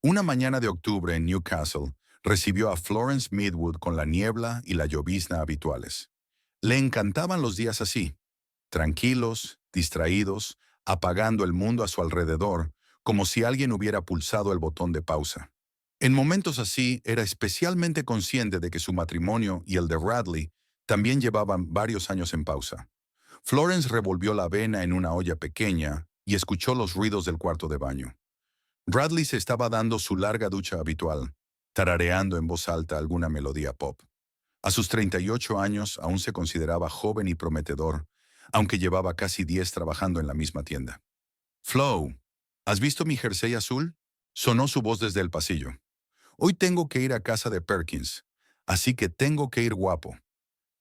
Una mañana de octubre en Newcastle, recibió a Florence Midwood con la niebla y la llovizna habituales. Le encantaban los días así, tranquilos, distraídos, apagando el mundo a su alrededor, como si alguien hubiera pulsado el botón de pausa. En momentos así, era especialmente consciente de que su matrimonio y el de Radley también llevaban varios años en pausa. Florence revolvió la avena en una olla pequeña y escuchó los ruidos del cuarto de baño. Radley se estaba dando su larga ducha habitual, tarareando en voz alta alguna melodía pop. A sus 38 años aún se consideraba joven y prometedor, aunque llevaba casi 10 trabajando en la misma tienda. Flo, ¿has visto mi jersey azul? Sonó su voz desde el pasillo. Hoy tengo que ir a casa de Perkins, así que tengo que ir guapo.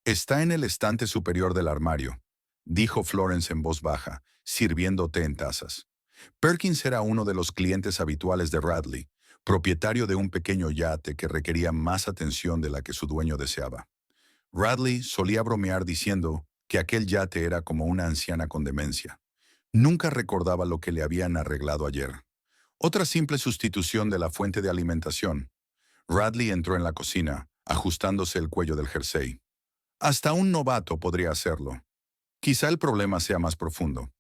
Está en el estante superior del armario, dijo Florence en voz baja, sirviendo té en tazas. Perkins era uno de los clientes habituales de Radley, propietario de un pequeño yate que requería más atención de la que su dueño deseaba. Radley solía bromear diciendo que aquel yate era como una anciana con demencia. Nunca recordaba lo que le habían arreglado ayer. Otra simple sustitución de la fuente de alimentación. Radley entró en la cocina, ajustándose el cuello del jersey. Hasta un novato podría hacerlo. Quizá el problema sea más profundo,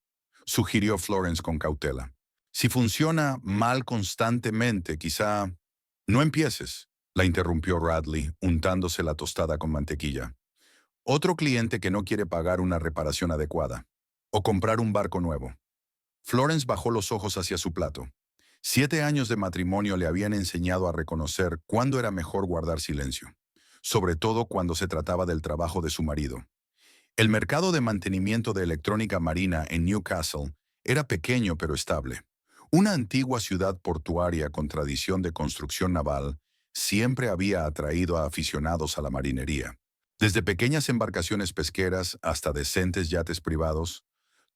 sugirió Florence con cautela. Si funciona mal constantemente, quizá... No empieces, la interrumpió Radley, untándose la tostada con mantequilla. Otro cliente que no quiere pagar una reparación adecuada. O comprar un barco nuevo. Florence bajó los ojos hacia su plato. 7 años de matrimonio le habían enseñado a reconocer cuándo era mejor guardar silencio, sobre todo cuando se trataba del trabajo de su marido. El mercado de mantenimiento de electrónica marina en Newcastle era pequeño pero estable. Una antigua ciudad portuaria con tradición de construcción naval siempre había atraído a aficionados a la marinería. Desde pequeñas embarcaciones pesqueras hasta decentes yates privados,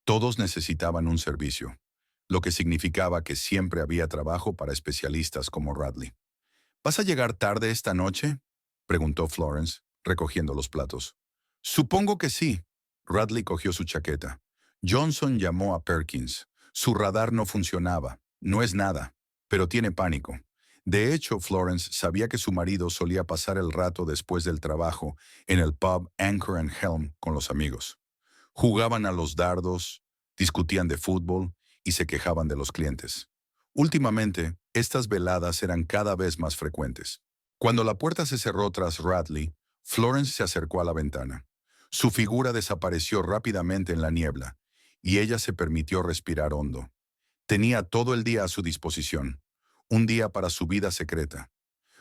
todos necesitaban un servicio, lo que significaba que siempre había trabajo para especialistas como Radley. ¿Vas a llegar tarde esta noche?, preguntó Florence, recogiendo los platos. Supongo que sí. Radley cogió su chaqueta. Johnson llamó a Perkins. Su radar no funcionaba. No es nada, pero tiene pánico. De hecho, Florence sabía que su marido solía pasar el rato después del trabajo en el pub Anchor and Helm con los amigos. Jugaban a los dardos, discutían de fútbol y se quejaban de los clientes. Últimamente, estas veladas eran cada vez más frecuentes. Cuando la puerta se cerró tras Radley, Florence se acercó a la ventana. Su figura desapareció rápidamente en la niebla, y ella se permitió respirar hondo. Tenía todo el día a su disposición, un día para su vida secreta.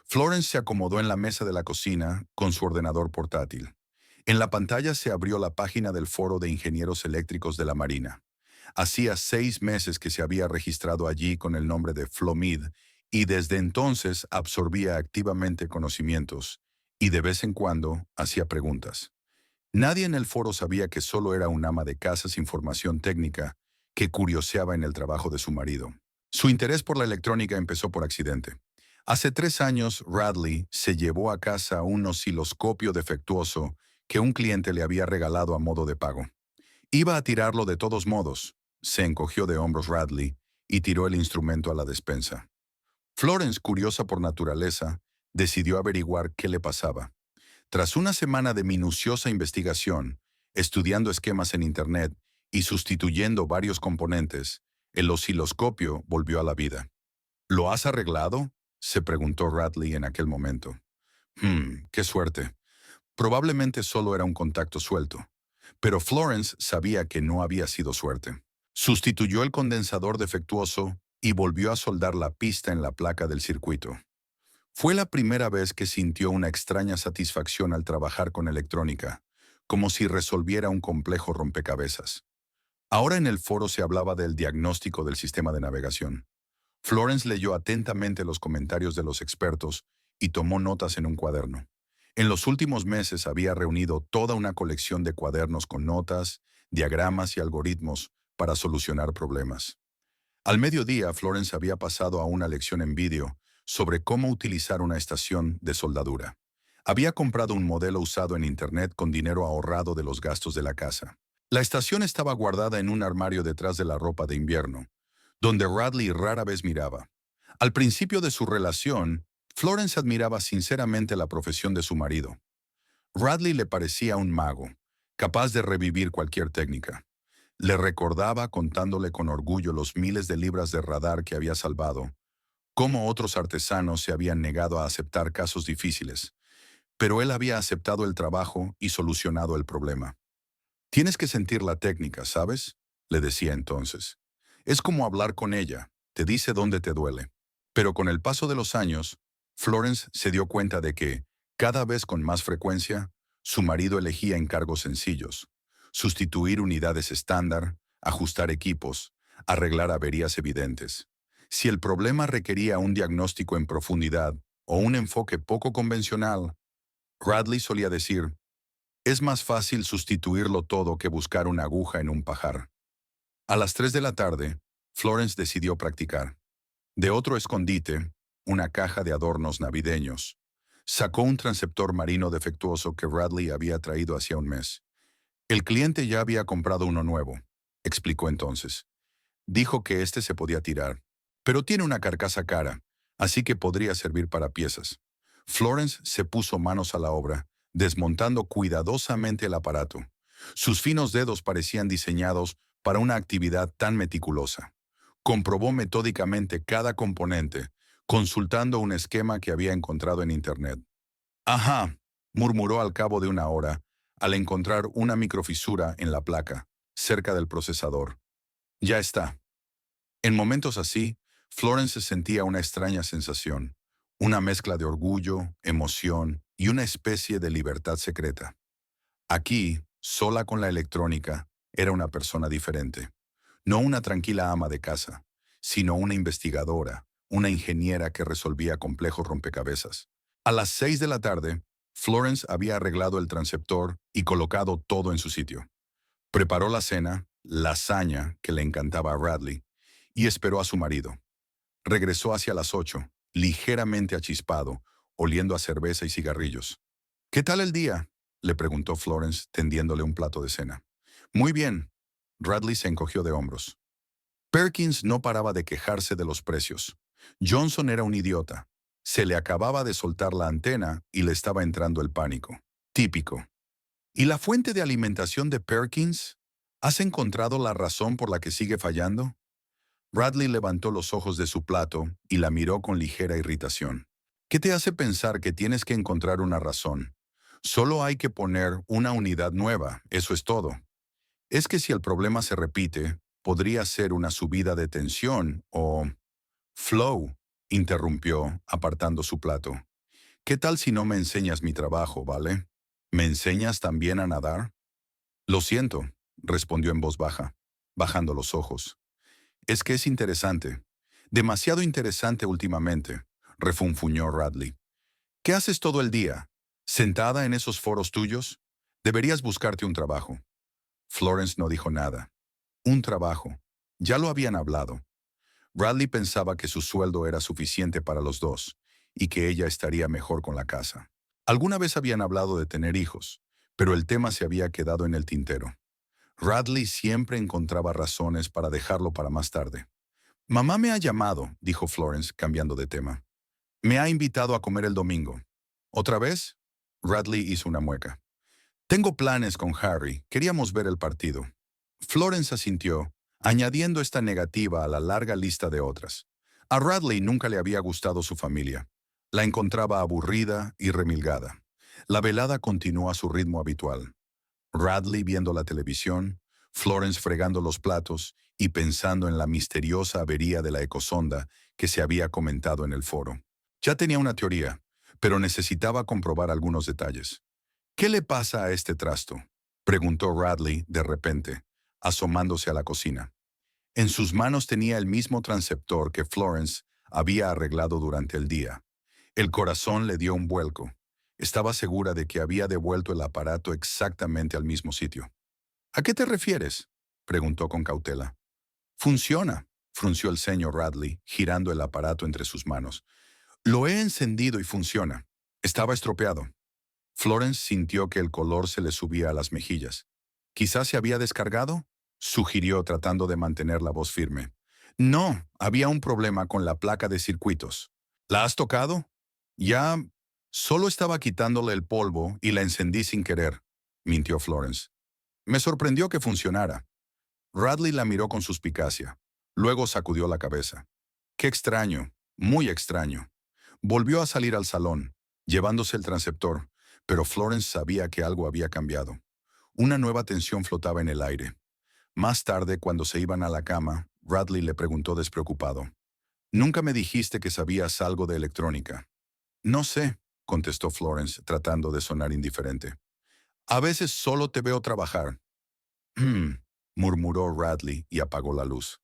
Florence se acomodó en la mesa de la cocina con su ordenador portátil. En la pantalla se abrió la página del Foro de Ingenieros Eléctricos de la Marina. Hacía 6 meses que se había registrado allí con el nombre de Flomid y desde entonces absorbía activamente conocimientos y de vez en cuando hacía preguntas. Nadie en el foro sabía que solo era un ama de casa sin formación técnica que curioseaba en el trabajo de su marido. Su interés por la electrónica empezó por accidente. Hace 3 años, Radley se llevó a casa un osciloscopio defectuoso que un cliente le había regalado a modo de pago. Iba a tirarlo de todos modos. Se encogió de hombros Radley y tiró el instrumento a la despensa. Florence, curiosa por naturaleza, decidió averiguar qué le pasaba. Tras una semana de minuciosa investigación, estudiando esquemas en Internet y sustituyendo varios componentes, el osciloscopio volvió a la vida. ¿Lo has arreglado?, se preguntó Radley en aquel momento. Qué suerte. Probablemente solo era un contacto suelto. Pero Florence sabía que no había sido suerte. Sustituyó el condensador defectuoso y volvió a soldar la pista en la placa del circuito. Fue la primera vez que sintió una extraña satisfacción al trabajar con electrónica, como si resolviera un complejo rompecabezas. Ahora en el foro se hablaba del diagnóstico del sistema de navegación. Florence leyó atentamente los comentarios de los expertos y tomó notas en un cuaderno. En los últimos meses había reunido toda una colección de cuadernos con notas, diagramas y algoritmos para solucionar problemas. Al mediodía, Florence había pasado a una lección en vídeo sobre cómo utilizar una estación de soldadura. Había comprado un modelo usado en Internet con dinero ahorrado de los gastos de la casa. La estación estaba guardada en un armario detrás de la ropa de invierno, donde Radley rara vez miraba. Al principio de su relación, Florence admiraba sinceramente la profesión de su marido. Radley le parecía un mago, capaz de revivir cualquier técnica. Le recordaba contándole con orgullo los miles de libras de radar que había salvado, cómo otros artesanos se habían negado a aceptar casos difíciles, pero él había aceptado el trabajo y solucionado el problema. Tienes que sentir la técnica, ¿sabes? Le decía entonces. Es como hablar con ella, te dice dónde te duele. Pero con el paso de los años, Florence se dio cuenta de que, cada vez con más frecuencia, su marido elegía encargos sencillos: sustituir unidades estándar, ajustar equipos, arreglar averías evidentes. Si el problema requería un diagnóstico en profundidad o un enfoque poco convencional, Radley solía decir: es más fácil sustituirlo todo que buscar una aguja en un pajar. A las 3 de la tarde, Florence decidió practicar. De otro escondite, una caja de adornos navideños, sacó un transceptor marino defectuoso que Radley había traído hacía un mes. El cliente ya había comprado uno nuevo, explicó entonces. Dijo que este se podía tirar, pero tiene una carcasa cara, así que podría servir para piezas. Florence se puso manos a la obra, desmontando cuidadosamente el aparato. Sus finos dedos parecían diseñados para una actividad tan meticulosa. Comprobó metódicamente cada componente, consultando un esquema que había encontrado en Internet. «Ajá», murmuró al cabo de una hora, al encontrar una microfisura en la placa, cerca del procesador. «Ya está». En momentos así, Florence sentía una extraña sensación, una mezcla de orgullo, emoción y una especie de libertad secreta. Aquí, sola con la electrónica, era una persona diferente. No una tranquila ama de casa, sino una investigadora, una ingeniera que resolvía complejos rompecabezas. A las 6 de la tarde, Florence había arreglado el transceptor y colocado todo en su sitio. Preparó la cena, lasaña que le encantaba a Radley, y esperó a su marido. Regresó hacia las 8, ligeramente achispado, oliendo a cerveza y cigarrillos. «¿Qué tal el día?», le preguntó Florence, tendiéndole un plato de cena. «Muy bien». Radley se encogió de hombros. Perkins no paraba de quejarse de los precios. Johnson era un idiota. Se le acababa de soltar la antena y le estaba entrando el pánico. Típico. ¿Y la fuente de alimentación de Perkins? ¿Has encontrado la razón por la que sigue fallando? Radley levantó los ojos de su plato y la miró con ligera irritación. ¿Qué te hace pensar que tienes que encontrar una razón? Solo hay que poner una unidad nueva, eso es todo. Es que si el problema se repite, podría ser una subida de tensión o... Flow, interrumpió, apartando su plato. ¿Qué tal si no me enseñas mi trabajo, vale? ¿Me enseñas también a nadar? Lo siento, respondió en voz baja, bajando los ojos. Es que es interesante. Demasiado interesante últimamente, refunfuñó Radley. ¿Qué haces todo el día? ¿Sentada en esos foros tuyos? Deberías buscarte un trabajo. Florence no dijo nada. Un trabajo. Ya lo habían hablado. Radley pensaba que su sueldo era suficiente para los dos y que ella estaría mejor con la casa. Alguna vez habían hablado de tener hijos, pero el tema se había quedado en el tintero. Radley siempre encontraba razones para dejarlo para más tarde. «Mamá me ha llamado», dijo Florence, cambiando de tema. «Me ha invitado a comer el domingo». «¿Otra vez?». Radley hizo una mueca. «Tengo planes con Harry. Queríamos ver el partido». Florence asintió, añadiendo esta negativa a la larga lista de otras. A Radley nunca le había gustado su familia. La encontraba aburrida y remilgada. La velada continuó a su ritmo habitual. Radley viendo la televisión, Florence fregando los platos y pensando en la misteriosa avería de la ecosonda que se había comentado en el foro. Ya tenía una teoría, pero necesitaba comprobar algunos detalles. «¿Qué le pasa a este trasto?», preguntó Radley de repente, asomándose a la cocina. En sus manos tenía el mismo transceptor que Florence había arreglado durante el día. El corazón le dio un vuelco. Estaba segura de que había devuelto el aparato exactamente al mismo sitio. «¿A qué te refieres?», preguntó con cautela. «Funciona», frunció el ceño Radley, girando el aparato entre sus manos. «Lo he encendido y funciona. Estaba estropeado». Florence sintió que el color se le subía a las mejillas. «¿Quizás se había descargado?», sugirió tratando de mantener la voz firme. No, había un problema con la placa de circuitos. ¿La has tocado? Ya, solo estaba quitándole el polvo y la encendí sin querer, mintió Florence. Me sorprendió que funcionara. Radley la miró con suspicacia. Luego sacudió la cabeza. Qué extraño, muy extraño. Volvió a salir al salón, llevándose el transceptor, pero Florence sabía que algo había cambiado. Una nueva tensión flotaba en el aire. Más tarde, cuando se iban a la cama, Radley le preguntó despreocupado. «Nunca me dijiste que sabías algo de electrónica». «No sé», contestó Florence, tratando de sonar indiferente. «A veces solo te veo trabajar». murmuró Radley y apagó la luz.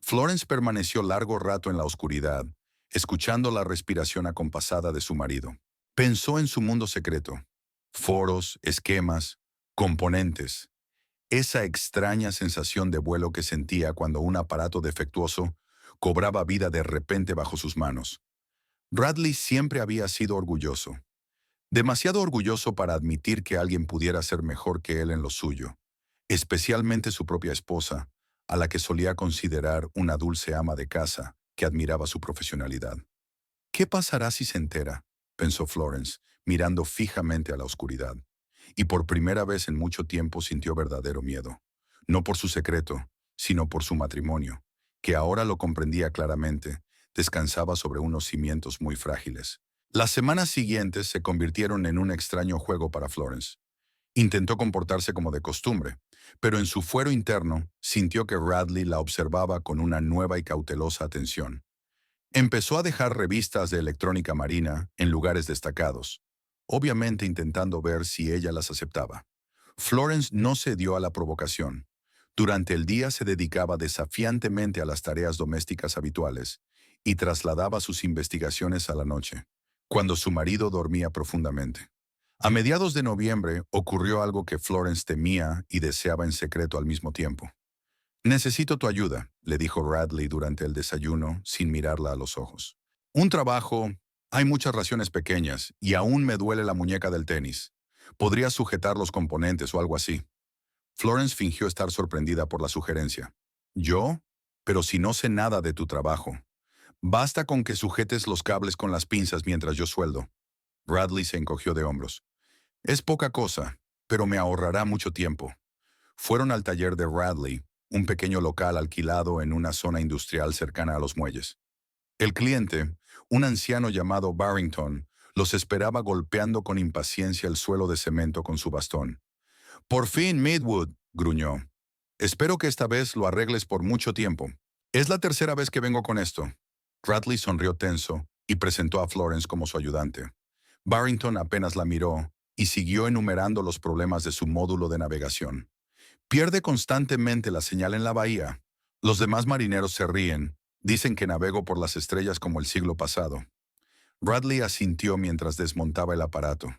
Florence permaneció largo rato en la oscuridad, escuchando la respiración acompasada de su marido. Pensó en su mundo secreto. Foros, esquemas, componentes. Esa extraña sensación de vuelo que sentía cuando un aparato defectuoso cobraba vida de repente bajo sus manos. Radley siempre había sido orgulloso. Demasiado orgulloso para admitir que alguien pudiera ser mejor que él en lo suyo, especialmente su propia esposa, a la que solía considerar una dulce ama de casa que admiraba su profesionalidad. «¿Qué pasará si se entera?», pensó Florence, mirando fijamente a la oscuridad. Y por primera vez en mucho tiempo sintió verdadero miedo. No por su secreto, sino por su matrimonio, que ahora lo comprendía claramente, descansaba sobre unos cimientos muy frágiles. Las semanas siguientes se convirtieron en un extraño juego para Florence. Intentó comportarse como de costumbre, pero en su fuero interno sintió que Radley la observaba con una nueva y cautelosa atención. Empezó a dejar revistas de electrónica marina en lugares destacados, obviamente intentando ver si ella las aceptaba. Florence no cedió a la provocación. Durante el día se dedicaba desafiantemente a las tareas domésticas habituales y trasladaba sus investigaciones a la noche, cuando su marido dormía profundamente. A mediados de noviembre ocurrió algo que Florence temía y deseaba en secreto al mismo tiempo. «Necesito tu ayuda», le dijo Radley durante el desayuno, sin mirarla a los ojos. «Un trabajo, hay muchas raciones pequeñas y aún me duele la muñeca del tenis. ¿Podrías sujetar los componentes o algo así?». Florence fingió estar sorprendida por la sugerencia. «¿Yo? Pero si no sé nada de tu trabajo. Basta con que sujetes los cables con las pinzas mientras yo sueldo». Radley se encogió de hombros. «Es poca cosa, pero me ahorrará mucho tiempo». Fueron al taller de Radley, un pequeño local alquilado en una zona industrial cercana a los muelles. El cliente, un anciano llamado Barrington, los esperaba golpeando con impaciencia el suelo de cemento con su bastón. «Por fin, Midwood», gruñó. «Espero que esta vez lo arregles por mucho tiempo. Es la tercera vez que vengo con esto». Radley sonrió tenso y presentó a Florence como su ayudante. Barrington apenas la miró y siguió enumerando los problemas de su módulo de navegación. «Pierde constantemente la señal en la bahía. Los demás marineros se ríen. Dicen que navego por las estrellas como el siglo pasado». Radley asintió mientras desmontaba el aparato.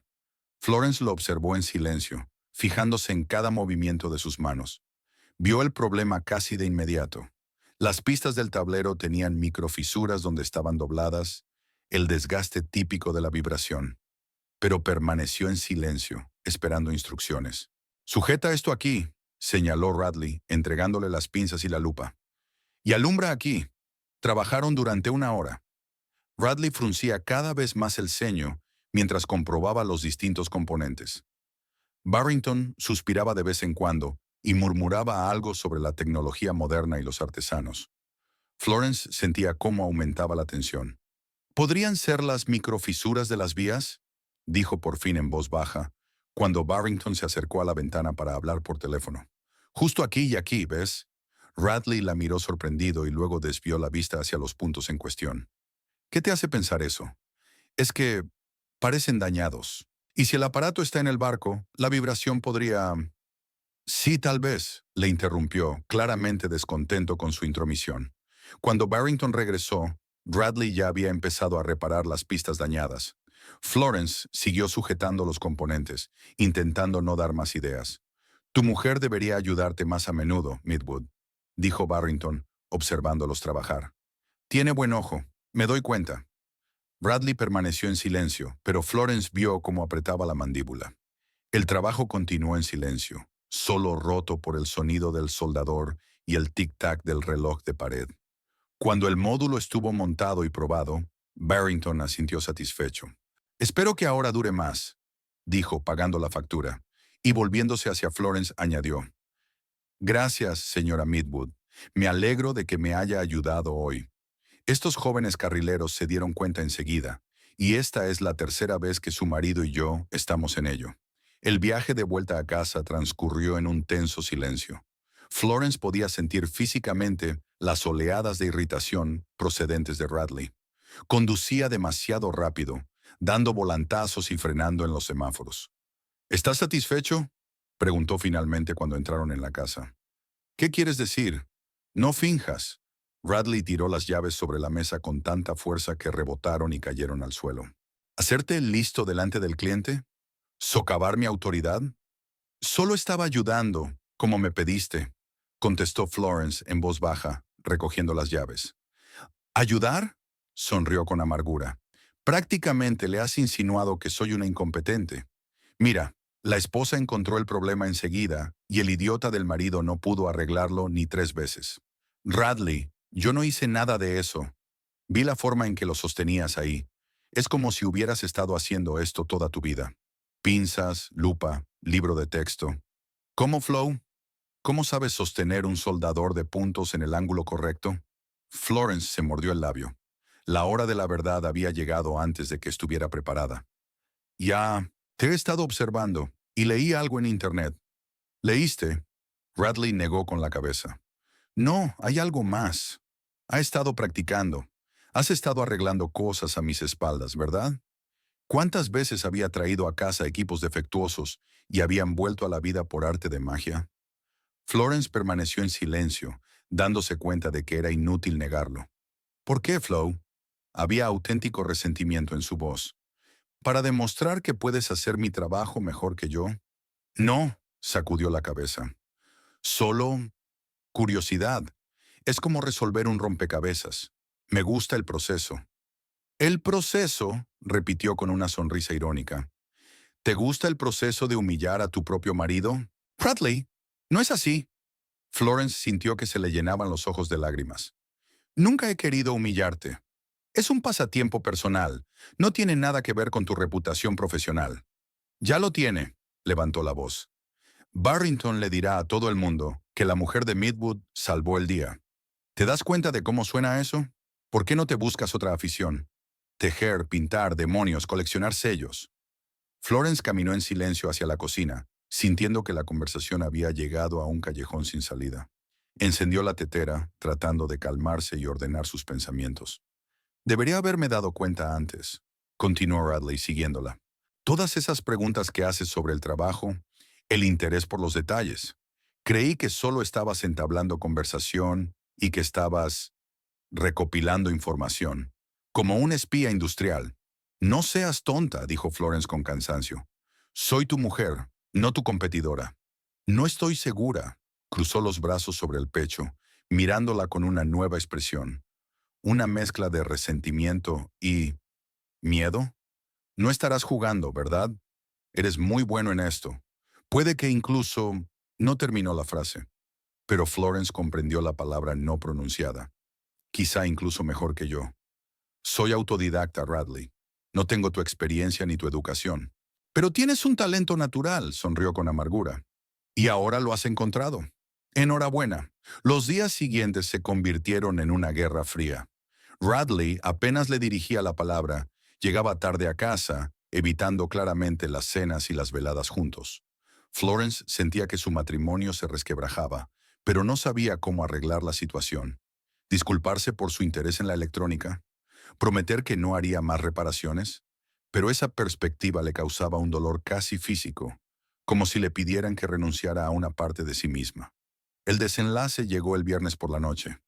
Florence lo observó en silencio, fijándose en cada movimiento de sus manos. Vio el problema casi de inmediato. Las pistas del tablero tenían microfisuras donde estaban dobladas, el desgaste típico de la vibración. Pero permaneció en silencio, esperando instrucciones. «Sujeta esto aquí», señaló Radley, entregándole las pinzas y la lupa. «Y alumbra aquí». Trabajaron durante 1 hora. Radley fruncía cada vez más el ceño mientras comprobaba los distintos componentes. Barrington suspiraba de vez en cuando y murmuraba algo sobre la tecnología moderna y los artesanos. Florence sentía cómo aumentaba la tensión. «¿Podrían ser las microfisuras de las vías?», dijo por fin en voz baja, cuando Barrington se acercó a la ventana para hablar por teléfono. «Justo aquí y aquí, ¿ves?». Radley la miró sorprendido y luego desvió la vista hacia los puntos en cuestión. «¿Qué te hace pensar eso?». «Es que parecen dañados. Y si el aparato está en el barco, la vibración podría...». «Sí, tal vez», le interrumpió, claramente descontento con su intromisión. Cuando Barrington regresó, Radley ya había empezado a reparar las pistas dañadas. Florence siguió sujetando los componentes, intentando no dar más ideas. «Tu mujer debería ayudarte más a menudo, Midwood», dijo Barrington, observándolos trabajar. «Tiene buen ojo, me doy cuenta». Radley permaneció en silencio, pero Florence vio cómo apretaba la mandíbula. El trabajo continuó en silencio, solo roto por el sonido del soldador y el tic-tac del reloj de pared. Cuando el módulo estuvo montado y probado, Barrington asintió satisfecho. Espero que ahora dure más, dijo, pagando la factura, y volviéndose hacia Florence añadió. Gracias, señora Midwood. Me alegro de que me haya ayudado hoy. Estos jóvenes carrileros se dieron cuenta enseguida, y esta es la tercera vez que su marido y yo estamos en ello. El viaje de vuelta a casa transcurrió en un tenso silencio. Florence podía sentir físicamente las oleadas de irritación procedentes de Radley. Conducía demasiado rápido, dando volantazos y frenando en los semáforos. ¿Estás satisfecho?, preguntó finalmente cuando entraron en la casa. ¿Qué quieres decir? No finjas. Radley tiró las llaves sobre la mesa con tanta fuerza que rebotaron y cayeron al suelo. ¿Hacerte el listo delante del cliente? ¿Socavar mi autoridad? Solo estaba ayudando, como me pediste, contestó Florence en voz baja, recogiendo las llaves. ¿Ayudar?, sonrió con amargura. Prácticamente le has insinuado que soy una incompetente. Mira, la esposa encontró el problema enseguida y el idiota del marido no pudo arreglarlo ni 3 veces. Radley, yo no hice nada de eso. Vi la forma en que lo sostenías ahí. Es como si hubieras estado haciendo esto toda tu vida. Pinzas, lupa, libro de texto. ¿Cómo, Flo? ¿Cómo sabes sostener un soldador de puntos en el ángulo correcto? Florence se mordió el labio. La hora de la verdad había llegado antes de que estuviera preparada. Ya, te he estado observando y leí algo en internet. ¿Leíste? Radley negó con la cabeza. No, hay algo más. Ha estado practicando. Has estado arreglando cosas a mis espaldas, ¿verdad? ¿Cuántas veces había traído a casa equipos defectuosos y habían vuelto a la vida por arte de magia? Florence permaneció en silencio, dándose cuenta de que era inútil negarlo. ¿Por qué, Flo? Había auténtico resentimiento en su voz. ¿Para demostrar que puedes hacer mi trabajo mejor que yo? No, sacudió la cabeza. Solo curiosidad. Es como resolver un rompecabezas. Me gusta el proceso. El proceso, repitió con una sonrisa irónica. ¿Te gusta el proceso de humillar a tu propio marido? Bradley, no es así. Florence sintió que se le llenaban los ojos de lágrimas. Nunca he querido humillarte. Es un pasatiempo personal. No tiene nada que ver con tu reputación profesional. Ya lo tiene, levantó la voz. Barrington le dirá a todo el mundo que la mujer de Midwood salvó el día. ¿Te das cuenta de cómo suena eso? ¿Por qué no te buscas otra afición? Tejer, pintar, demonios, coleccionar sellos. Florence caminó en silencio hacia la cocina, sintiendo que la conversación había llegado a un callejón sin salida. Encendió la tetera, tratando de calmarse y ordenar sus pensamientos. Debería haberme dado cuenta antes, continuó Radley siguiéndola. Todas esas preguntas que haces sobre el trabajo, el interés por los detalles. Creí que solo estabas entablando conversación y que estabas recopilando información, como un espía industrial. No seas tonta, dijo Florence con cansancio. Soy tu mujer, no tu competidora. No estoy segura. Cruzó los brazos sobre el pecho, mirándola con una nueva expresión. Una mezcla de resentimiento y miedo. No estarás jugando, ¿verdad? Eres muy bueno en esto. Puede que incluso... No terminó la frase, pero Florence comprendió la palabra no pronunciada. Quizá incluso mejor que yo. Soy autodidacta, Radley. No tengo tu experiencia ni tu educación. Pero tienes un talento natural, sonrió con amargura. Y ahora lo has encontrado. Enhorabuena. Los días siguientes se convirtieron en una guerra fría. Radley apenas le dirigía la palabra, llegaba tarde a casa, evitando claramente las cenas y las veladas juntos. Florence sentía que su matrimonio se resquebrajaba, pero no sabía cómo arreglar la situación. Disculparse por su interés en la electrónica, prometer que no haría más reparaciones, pero esa perspectiva le causaba un dolor casi físico, como si le pidieran que renunciara a una parte de sí misma. El desenlace llegó el viernes por la noche,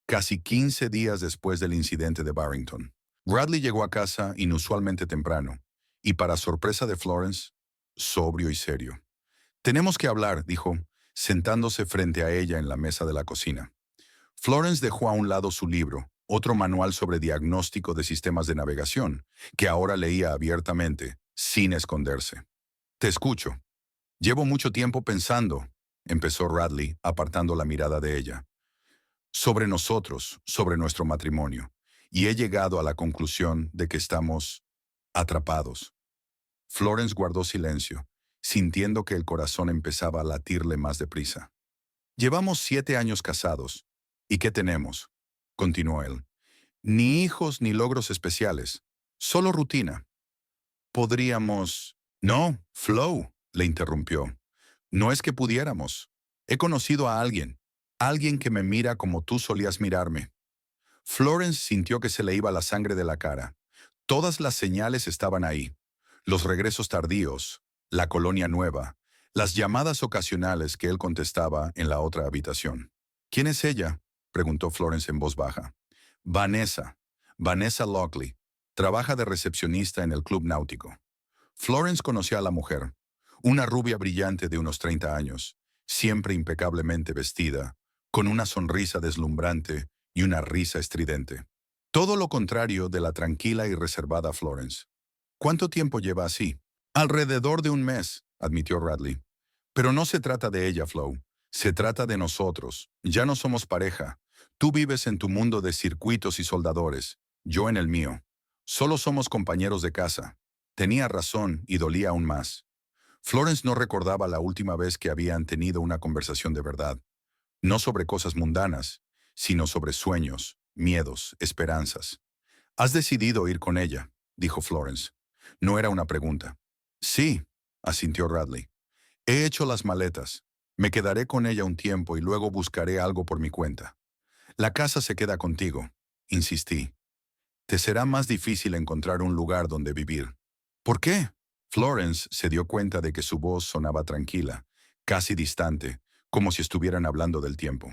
casi 15 días después del incidente de Barrington. Radley llegó a casa inusualmente temprano, y para sorpresa de Florence, sobrio y serio. Tenemos que hablar, dijo, sentándose frente a ella en la mesa de la cocina. Florence dejó a un lado su libro, otro manual sobre diagnóstico de sistemas de navegación, que ahora leía abiertamente, sin esconderse. Te escucho. Llevo mucho tiempo pensando, empezó Radley, apartando la mirada de ella. sobre nosotros, sobre nuestro matrimonio, y he llegado a la conclusión de que estamos atrapados. Florence guardó silencio, sintiendo que el corazón empezaba a latirle más deprisa. Llevamos 7 años casados. ¿Y qué tenemos? Continuó él. Ni hijos ni logros especiales, solo rutina. Podríamos... No, Flo, le interrumpió. No es que pudiéramos. He conocido a alguien que me mira como tú solías mirarme. Florence sintió que se le iba la sangre de la cara. Todas las señales estaban ahí. Los regresos tardíos, la colonia nueva, las llamadas ocasionales que él contestaba en la otra habitación. ¿Quién es ella?, preguntó Florence en voz baja. Vanessa. Vanessa Lockley. Trabaja de recepcionista en el club náutico. Florence conoció a la mujer, una rubia brillante de unos 30 años, siempre impecablemente vestida, con una sonrisa deslumbrante y una risa estridente. Todo lo contrario de la tranquila y reservada Florence. ¿Cuánto tiempo lleva así? Alrededor de un mes, admitió Radley. Pero no se trata de ella, Flo. Se trata de nosotros. Ya no somos pareja. Tú vives en tu mundo de circuitos y soldadores, yo en el mío. Solo somos compañeros de casa. Tenía razón y dolía aún más. Florence no recordaba la última vez que habían tenido una conversación de verdad. No sobre cosas mundanas, sino sobre sueños, miedos, esperanzas. «Has decidido ir con ella», dijo Florence. No era una pregunta. «Sí», asintió Radley. «He hecho las maletas. Me quedaré con ella un tiempo y luego buscaré algo por mi cuenta. La casa se queda contigo», insistí. «Te será más difícil encontrar un lugar donde vivir». «¿Por qué?». Florence se dio cuenta de que su voz sonaba tranquila, casi distante, como si estuvieran hablando del tiempo.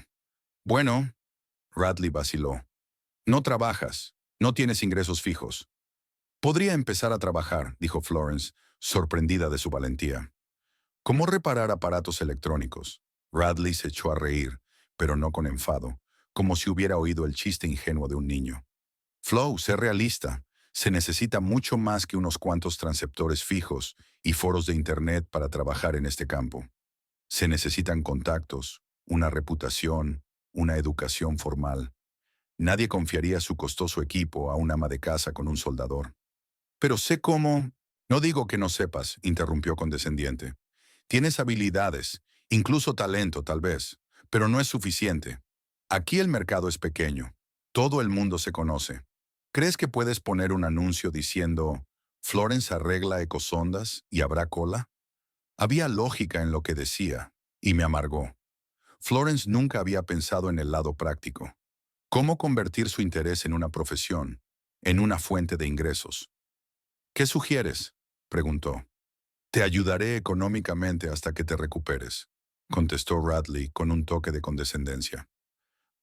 «Bueno», Radley vaciló. «No trabajas, no tienes ingresos fijos». «Podría empezar a trabajar», dijo Florence, sorprendida de su valentía. «¿Cómo reparar aparatos electrónicos?». Radley se echó a reír, pero no con enfado, como si hubiera oído el chiste ingenuo de un niño. «Flo, sé realista. Se necesita mucho más que unos cuantos transceptores fijos y foros de Internet para trabajar en este campo. Se necesitan contactos, una reputación, una educación formal. Nadie confiaría su costoso equipo a un ama de casa con un soldador». «Pero sé cómo...». «No digo que no sepas», interrumpió condescendiente. «Tienes habilidades, incluso talento tal vez, pero no es suficiente. Aquí el mercado es pequeño. Todo el mundo se conoce. ¿Crees que puedes poner un anuncio diciendo «Florence arregla ecosondas y habrá cola»? Había lógica en lo que decía, y me amargó. Florence nunca había pensado en el lado práctico. ¿Cómo convertir su interés en una profesión, en una fuente de ingresos? «¿Qué sugieres?», preguntó. «Te ayudaré económicamente hasta que te recuperes», contestó Radley con un toque de condescendencia.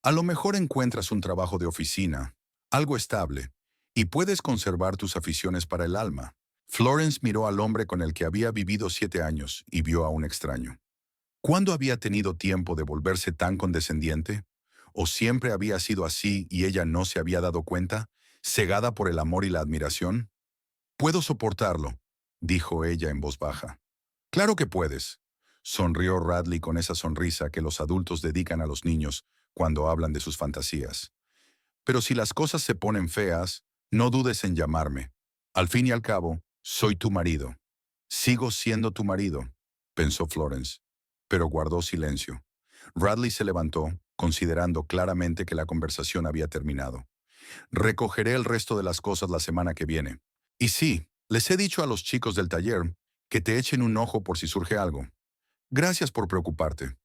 «A lo mejor encuentras un trabajo de oficina, algo estable, y puedes conservar tus aficiones para el alma». Florence miró al hombre con el que había vivido 7 años y vio a un extraño. ¿Cuándo había tenido tiempo de volverse tan condescendiente? ¿O siempre había sido así y ella no se había dado cuenta, cegada por el amor y la admiración? «Puedo soportarlo», dijo ella en voz baja. «Claro que puedes», sonrió Radley con esa sonrisa que los adultos dedican a los niños cuando hablan de sus fantasías. «Pero si las cosas se ponen feas, no dudes en llamarme. Al fin y al cabo, soy tu marido». «Sigo siendo tu marido», pensó Florence, pero guardó silencio. Radley se levantó, considerando claramente que la conversación había terminado. «Recogeré el resto de las cosas la semana que viene. Y sí, les he dicho a los chicos del taller que te echen un ojo por si surge algo. Gracias por preocuparte».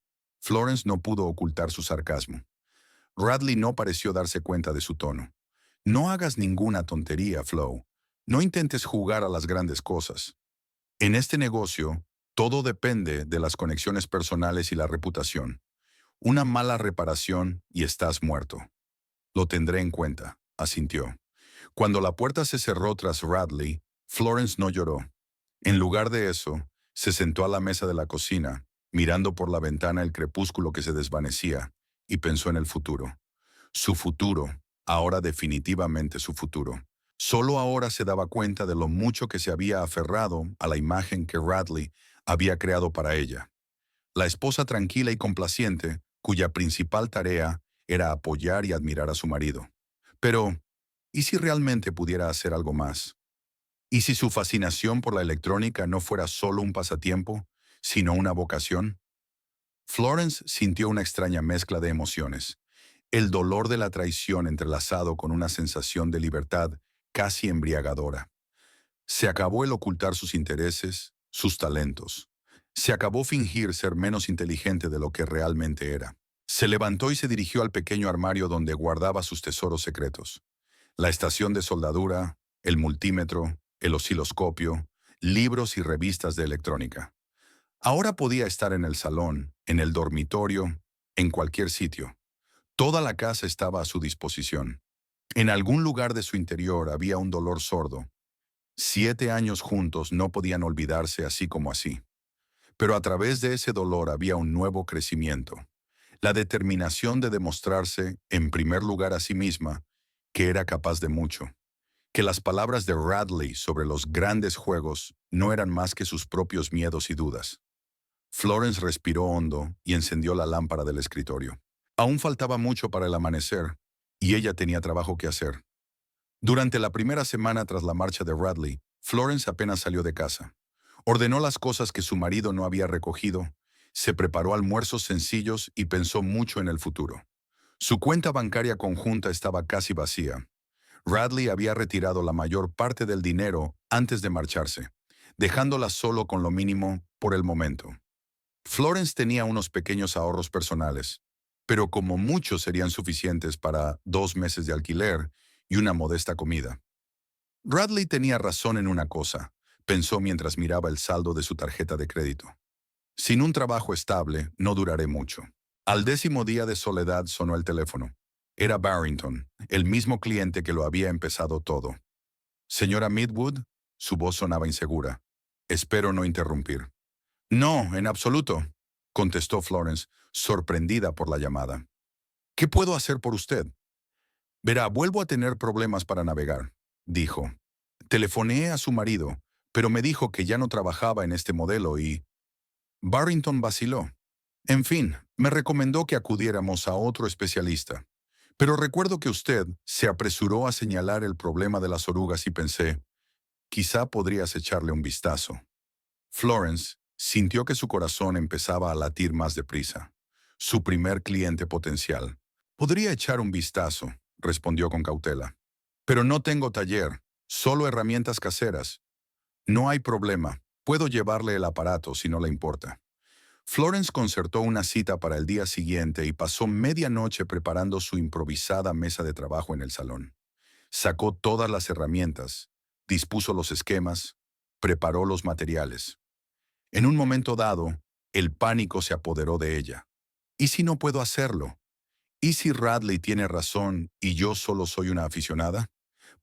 Florence no pudo ocultar su sarcasmo. Radley no pareció darse cuenta de su tono. «No hagas ninguna tontería, Flo. No intentes jugar a las grandes cosas. En este negocio, todo depende de las conexiones personales y la reputación. Una mala reparación y estás muerto». «Lo tendré en cuenta», asintió. Cuando la puerta se cerró tras Radley, Florence no lloró. En lugar de eso, se sentó a la mesa de la cocina, mirando por la ventana el crepúsculo que se desvanecía, y pensó en el futuro. Su futuro, ahora definitivamente su futuro. Solo ahora se daba cuenta de lo mucho que se había aferrado a la imagen que Radley había creado para ella. La esposa tranquila y complaciente, cuya principal tarea era apoyar y admirar a su marido. Pero, ¿y si realmente pudiera hacer algo más? ¿Y si su fascinación por la electrónica no fuera solo un pasatiempo, sino una vocación? Florence sintió una extraña mezcla de emociones. El dolor de la traición entrelazado con una sensación de libertad casi embriagadora. Se acabó el ocultar sus intereses, sus talentos. Se acabó fingir ser menos inteligente de lo que realmente era. Se levantó y se dirigió al pequeño armario donde guardaba sus tesoros secretos. La estación de soldadura, el multímetro, el osciloscopio, libros y revistas de electrónica. Ahora podía estar en el salón, en el dormitorio, en cualquier sitio. Toda la casa estaba a su disposición. En algún lugar de su interior había un dolor sordo. 7 años juntos no podían olvidarse así como así. Pero a través de ese dolor había un nuevo crecimiento. La determinación de demostrarse, en primer lugar a sí misma, que era capaz de mucho. Que las palabras de Radley sobre los grandes juegos no eran más que sus propios miedos y dudas. Florence respiró hondo y encendió la lámpara del escritorio. Aún faltaba mucho para el amanecer, y ella tenía trabajo que hacer. Durante la primera semana tras la marcha de Radley, Florence apenas salió de casa. Ordenó las cosas que su marido no había recogido, se preparó almuerzos sencillos y pensó mucho en el futuro. Su cuenta bancaria conjunta estaba casi vacía. Radley había retirado la mayor parte del dinero antes de marcharse, dejándola solo con lo mínimo por el momento. Florence tenía unos pequeños ahorros personales, pero como muchos serían suficientes para 2 meses de alquiler y una modesta comida. Radley tenía razón en una cosa, pensó mientras miraba el saldo de su tarjeta de crédito. Sin un trabajo estable, no duraré mucho. Al 10º día de soledad sonó el teléfono. Era Barrington, el mismo cliente que lo había empezado todo. Señora Midwood, su voz sonaba insegura. Espero no interrumpir. No, en absoluto, contestó Florence, sorprendida por la llamada. ¿Qué puedo hacer por usted? Verá, vuelvo a tener problemas para navegar, dijo. Telefoneé a su marido, pero me dijo que ya no trabajaba en este modelo y... Barrington vaciló. En fin, me recomendó que acudiéramos a otro especialista. Pero recuerdo que usted se apresuró a señalar el problema de las orugas y pensé, quizá podrías echarle un vistazo. Florence sintió que su corazón empezaba a latir más deprisa. Su primer cliente potencial. Podría echar un vistazo, respondió con cautela. Pero no tengo taller, solo herramientas caseras. No hay problema, puedo llevarle el aparato si no le importa. Florence concertó una cita para el día siguiente y pasó media noche preparando su improvisada mesa de trabajo en el salón. Sacó todas las herramientas, dispuso los esquemas, preparó los materiales. En un momento dado, el pánico se apoderó de ella. ¿Y si no puedo hacerlo? ¿Y si Radley tiene razón y yo solo soy una aficionada?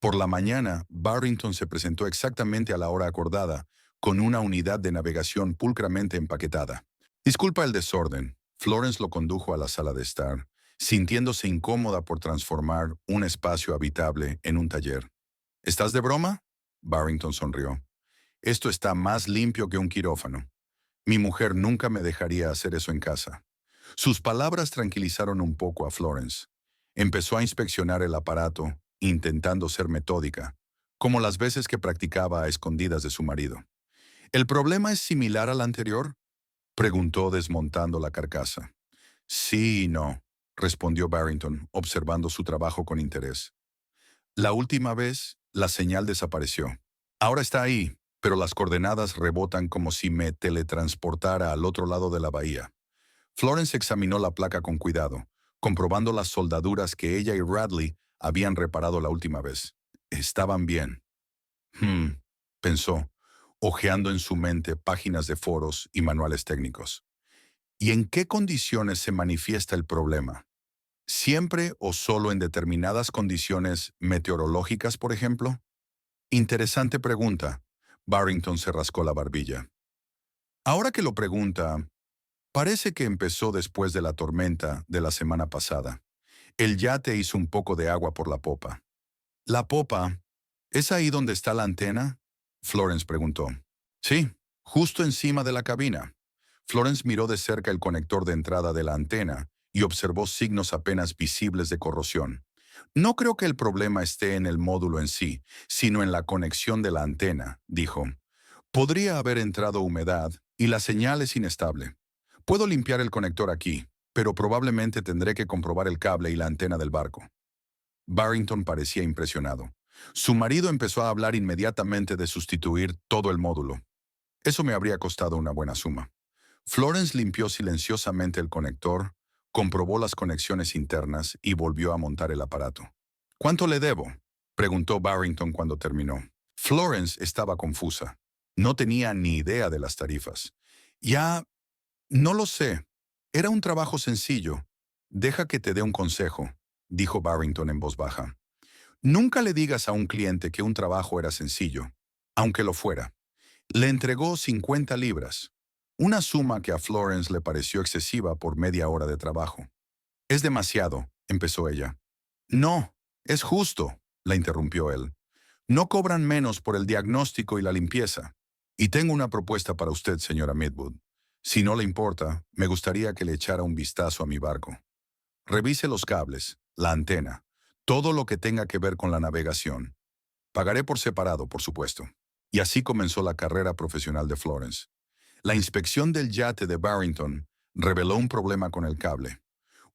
Por la mañana, Barrington se presentó exactamente a la hora acordada, con una unidad de navegación pulcramente empaquetada. Disculpa el desorden. Florence lo condujo a la sala de estar, sintiéndose incómoda por transformar un espacio habitable en un taller. ¿Estás de broma? Barrington sonrió. Esto está más limpio que un quirófano. Mi mujer nunca me dejaría hacer eso en casa. Sus palabras tranquilizaron un poco a Florence. Empezó a inspeccionar el aparato, intentando ser metódica, como las veces que practicaba a escondidas de su marido. ¿El problema es similar al anterior? Preguntó desmontando la carcasa. Sí y no, respondió Barrington, observando su trabajo con interés. La última vez, la señal desapareció. Ahora está ahí, pero las coordenadas rebotan como si me teletransportara al otro lado de la bahía. Florence examinó la placa con cuidado, comprobando las soldaduras que ella y Radley habían reparado la última vez. Estaban bien. Pensó, hojeando en su mente páginas de foros y manuales técnicos. ¿Y en qué condiciones se manifiesta el problema? ¿Siempre o solo en determinadas condiciones meteorológicas, por ejemplo? Interesante pregunta. Barrington se rascó la barbilla. Ahora que lo pregunta, parece que empezó después de la tormenta de la semana pasada. El yate hizo un poco de agua por la popa. ¿La popa? ¿Es ahí donde está la antena? Florence preguntó. Sí, justo encima de la cabina. Florence miró de cerca el conector de entrada de la antena y observó signos apenas visibles de corrosión. No creo que el problema esté en el módulo en sí, sino en la conexión de la antena, dijo. Podría haber entrado humedad y la señal es inestable. Puedo limpiar el conector aquí, pero probablemente tendré que comprobar el cable y la antena del barco. Barrington parecía impresionado. Su marido empezó a hablar inmediatamente de sustituir todo el módulo. Eso me habría costado una buena suma. Florence limpió silenciosamente el conector, comprobó las conexiones internas y volvió a montar el aparato. ¿Cuánto le debo?, preguntó Barrington cuando terminó. Florence estaba confusa. No tenía ni idea de las tarifas. Ya, no lo sé. Era un trabajo sencillo. Deja que te dé un consejo, dijo Barrington en voz baja. Nunca le digas a un cliente que un trabajo era sencillo, aunque lo fuera. Le entregó 50 libras, una suma que a Florence le pareció excesiva por media hora de trabajo. «Es demasiado», empezó ella. «No, es justo», la interrumpió él. «No cobran menos por el diagnóstico y la limpieza. Y tengo una propuesta para usted, señora Midwood. Si no le importa, me gustaría que le echara un vistazo a mi barco. Revise los cables, la antena, todo lo que tenga que ver con la navegación. Pagaré por separado, por supuesto». Y así comenzó la carrera profesional de Florence. La inspección del yate de Barrington reveló un problema con el cable,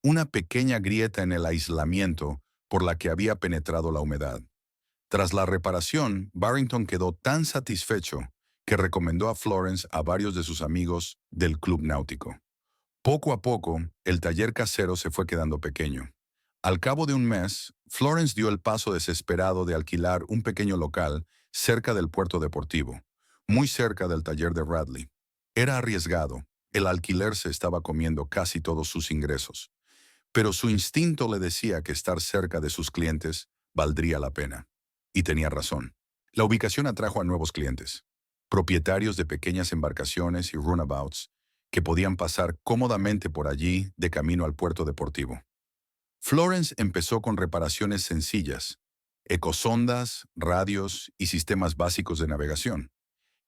una pequeña grieta en el aislamiento por la que había penetrado la humedad. Tras la reparación, Barrington quedó tan satisfecho que recomendó a Florence a varios de sus amigos del club náutico. Poco a poco, el taller casero se fue quedando pequeño. Al cabo de un mes, Florence dio el paso desesperado de alquilar un pequeño local cerca del puerto deportivo, muy cerca del taller de Radley. Era arriesgado, el alquiler se estaba comiendo casi todos sus ingresos, pero su instinto le decía que estar cerca de sus clientes valdría la pena. Y tenía razón. La ubicación atrajo a nuevos clientes, propietarios de pequeñas embarcaciones y runabouts, que podían pasar cómodamente por allí de camino al puerto deportivo. Florence empezó con reparaciones sencillas, ecosondas, radios y sistemas básicos de navegación.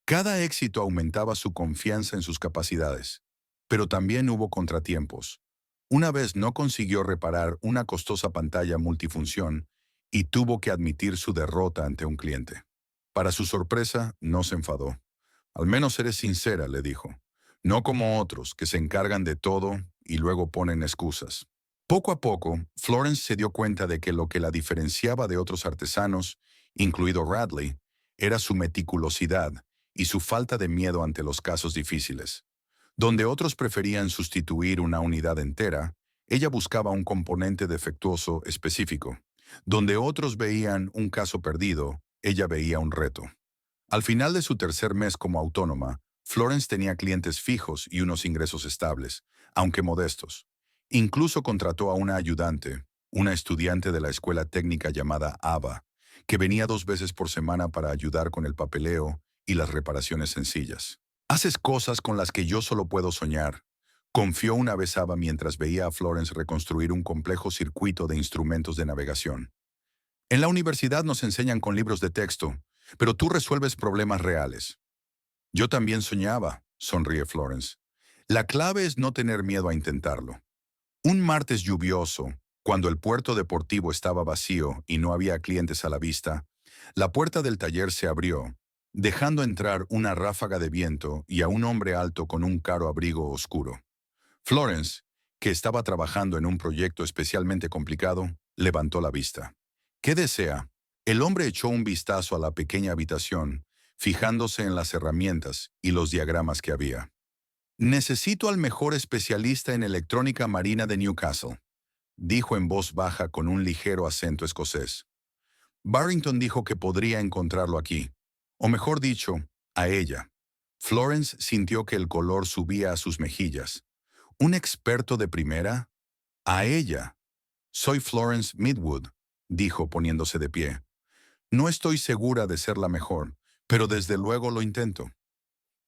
Cada éxito aumentaba su confianza en sus capacidades, pero también hubo contratiempos. Una vez no consiguió reparar una costosa pantalla multifunción y tuvo que admitir su derrota ante un cliente. Para su sorpresa, no se enfadó. «Al menos eres sincera», le dijo. «No como otros, que se encargan de todo y luego ponen excusas». Poco a poco, Florence se dio cuenta de que lo que la diferenciaba de otros artesanos, incluido Radley, era su meticulosidad y su falta de miedo ante los casos difíciles. Donde otros preferían sustituir una unidad entera, ella buscaba un componente defectuoso específico. Donde otros veían un caso perdido, ella veía un reto. Al final de su tercer mes como autónoma, Florence tenía clientes fijos y unos ingresos estables, aunque modestos. Incluso contrató a una ayudante, una estudiante de la escuela técnica llamada Ava, que venía 2 veces por semana para ayudar con el papeleo y las reparaciones sencillas. «Haces cosas con las que yo solo puedo soñar», confió una vez Ava mientras veía a Florence reconstruir un complejo circuito de instrumentos de navegación. «En la universidad nos enseñan con libros de texto, pero tú resuelves problemas reales». «Yo también soñaba», sonríe Florence. «La clave es no tener miedo a intentarlo». Un martes lluvioso, cuando el puerto deportivo estaba vacío y no había clientes a la vista, la puerta del taller se abrió, dejando entrar una ráfaga de viento y a un hombre alto con un caro abrigo oscuro. Florence, que estaba trabajando en un proyecto especialmente complicado, levantó la vista. «¿Qué desea?». El hombre echó un vistazo a la pequeña habitación, fijándose en las herramientas y los diagramas que había. «Necesito al mejor especialista en electrónica marina de Newcastle», dijo en voz baja con un ligero acento escocés. Barrington dijo que podría encontrarlo aquí, o mejor dicho, a ella. Florence sintió que el color subía a sus mejillas. «¿Un experto de primera?». «A ella». «Soy Florence Midwood», dijo poniéndose de pie. «No estoy segura de ser la mejor, pero desde luego lo intento».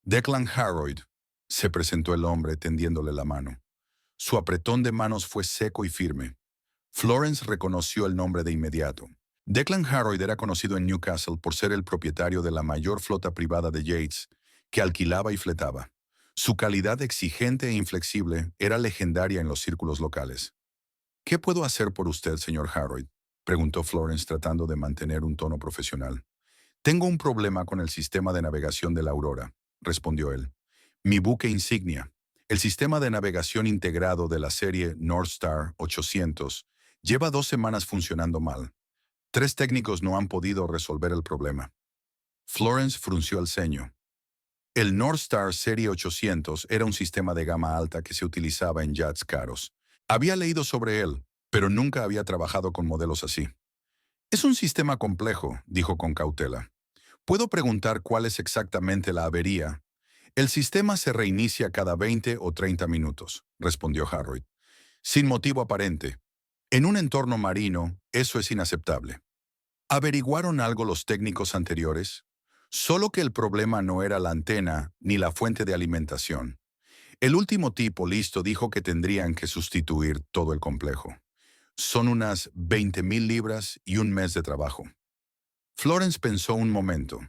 «Declan Harroyd», se presentó el hombre tendiéndole la mano. Su apretón de manos fue seco y firme. Florence reconoció el nombre de inmediato. Declan Harroyd era conocido en Newcastle por ser el propietario de la mayor flota privada de yates que alquilaba y fletaba. Su calidad exigente e inflexible era legendaria en los círculos locales. ¿Qué puedo hacer por usted, señor Harroyd?, preguntó Florence tratando de mantener un tono profesional. Tengo un problema con el sistema de navegación de la Aurora, respondió él. Mi buque insignia, el sistema de navegación integrado de la serie North Star 800, lleva 2 semanas funcionando mal. 3 técnicos no han podido resolver el problema. Florence frunció el ceño. El North Star Serie 800 era un sistema de gama alta que se utilizaba en yachts caros. Había leído sobre él, pero nunca había trabajado con modelos así. Es un sistema complejo, dijo con cautela. ¿Puedo preguntar cuál es exactamente la avería? El sistema se reinicia cada 20 o 30 minutos, respondió Harroyd, sin motivo aparente. En un entorno marino, eso es inaceptable. ¿Averiguaron algo los técnicos anteriores? Solo que el problema no era la antena ni la fuente de alimentación. El último tipo listo dijo que tendrían que sustituir todo el complejo. Son unas 20,000 libras y un mes de trabajo. Florence pensó un momento.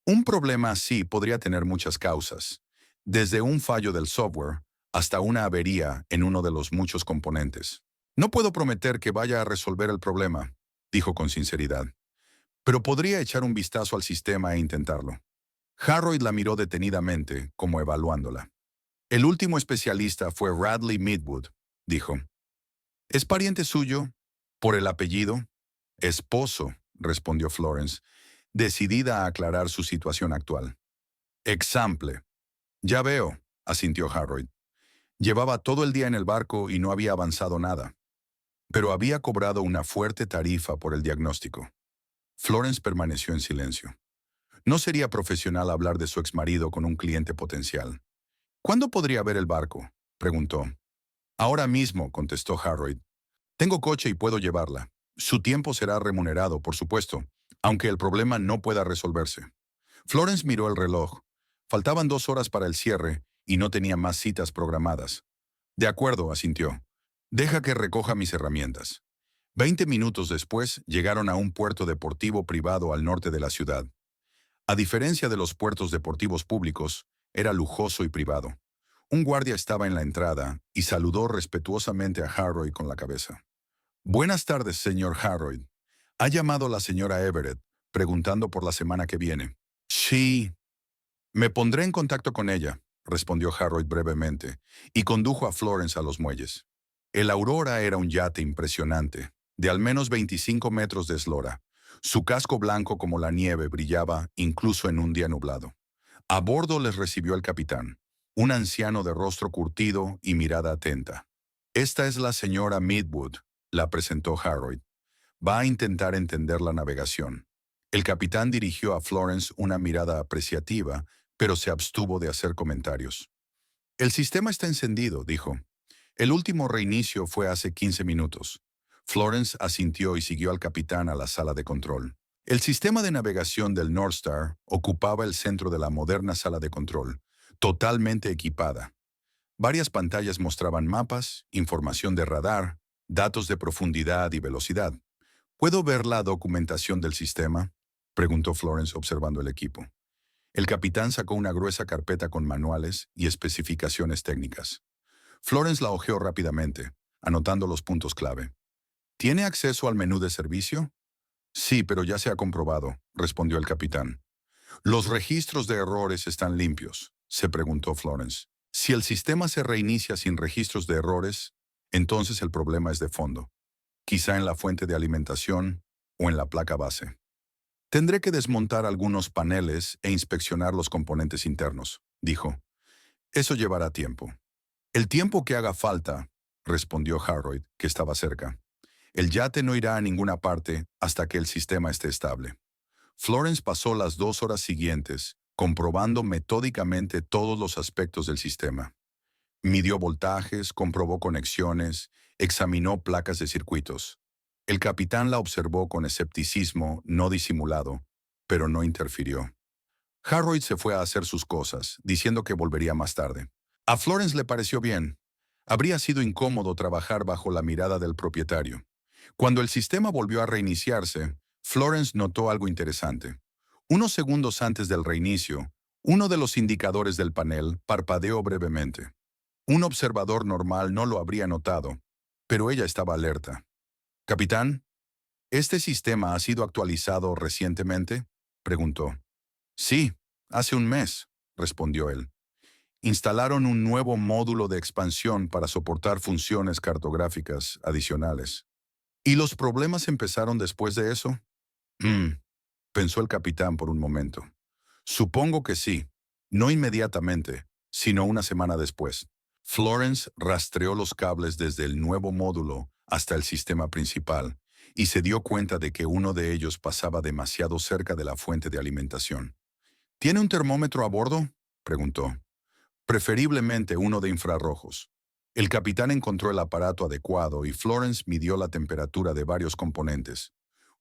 Un problema así podría tener muchas causas, desde un fallo del software hasta una avería en uno de los muchos componentes. No puedo prometer que vaya a resolver el problema, dijo con sinceridad, pero podría echar un vistazo al sistema e intentarlo. Harroyd la miró detenidamente, como evaluándola. El último especialista fue Radley Midwood, dijo. ¿Es pariente suyo? ¿Por el apellido? Esposo, respondió Florence, decidida a aclarar su situación actual. Example. Ya veo, asintió Harroyd. Llevaba todo el día en el barco y no había avanzado nada. Pero había cobrado una fuerte tarifa por el diagnóstico. Florence permaneció en silencio. No sería profesional hablar de su exmarido con un cliente potencial. ¿Cuándo podría ver el barco?, preguntó. Ahora mismo, contestó Harroyd. Tengo coche y puedo llevarla. Su tiempo será remunerado, por supuesto, aunque el problema no pueda resolverse. Florence miró el reloj. Faltaban 2 horas para el cierre y no tenía más citas programadas. De acuerdo, asintió. Deja que recoja mis herramientas. 20 minutos después llegaron a un puerto deportivo privado al norte de la ciudad. A diferencia de los puertos deportivos públicos, era lujoso y privado. Un guardia estaba en la entrada y saludó respetuosamente a Harroyd con la cabeza. Buenas tardes, señor Harroyd. ¿Ha llamado la señora Everett preguntando por la semana que viene? Sí. Me pondré en contacto con ella, respondió Harroyd brevemente, y condujo a Florence a los muelles. El Aurora era un yate impresionante, de al menos 25 metros de eslora. Su casco blanco como la nieve brillaba incluso en un día nublado. A bordo les recibió el capitán, un anciano de rostro curtido y mirada atenta. Esta es la señora Midwood, la presentó Harroyd. Va a intentar entender la navegación. El capitán dirigió a Florence una mirada apreciativa, pero se abstuvo de hacer comentarios. El sistema está encendido, dijo. El último reinicio fue hace 15 minutos. Florence asintió y siguió al capitán a la sala de control. El sistema de navegación del North Star ocupaba el centro de la moderna sala de control, totalmente equipada. Varias pantallas mostraban mapas, información de radar, datos de profundidad y velocidad. ¿Puedo ver la documentación del sistema?, preguntó Florence observando el equipo. El capitán sacó una gruesa carpeta con manuales y especificaciones técnicas. Florence la hojeó rápidamente, anotando los puntos clave. ¿Tiene acceso al menú de servicio? Sí, pero ya se ha comprobado, respondió el capitán. ¿Los registros de errores están limpios?, se preguntó Florence. Si el sistema se reinicia sin registros de errores, entonces el problema es de fondo. Quizá en la fuente de alimentación o en la placa base. Tendré que desmontar algunos paneles e inspeccionar los componentes internos, dijo. Eso llevará tiempo. El tiempo que haga falta, respondió Harroyd, que estaba cerca. El yate no irá a ninguna parte hasta que el sistema esté estable. Florence pasó las 2 horas siguientes comprobando metódicamente todos los aspectos del sistema. Midió voltajes, comprobó conexiones, examinó placas de circuitos. El capitán la observó con escepticismo no disimulado, pero no interfirió. Harroyd se fue a hacer sus cosas, diciendo que volvería más tarde. A Florence le pareció bien. Habría sido incómodo trabajar bajo la mirada del propietario. Cuando el sistema volvió a reiniciarse, Florence notó algo interesante. Unos segundos antes del reinicio, Uno de los indicadores del panel parpadeó brevemente. Un observador normal no lo habría notado, pero ella estaba alerta. «Capitán, ¿este sistema ha sido actualizado recientemente?», preguntó. «Sí, hace un mes», respondió él. «Instalaron un nuevo módulo de expansión para soportar funciones cartográficas adicionales». ¿Y los problemas empezaron después de eso? «Hmm», pensó el capitán por un momento. «Supongo que sí. No inmediatamente, sino una semana después. Florence rastreó los cables desde el nuevo módulo hasta el sistema principal y se dio cuenta de que uno de ellos pasaba demasiado cerca de la fuente de alimentación. «¿Tiene un termómetro a bordo?», preguntó. «Preferiblemente uno de infrarrojos». El capitán encontró el aparato adecuado y Florence midió la temperatura de varios componentes.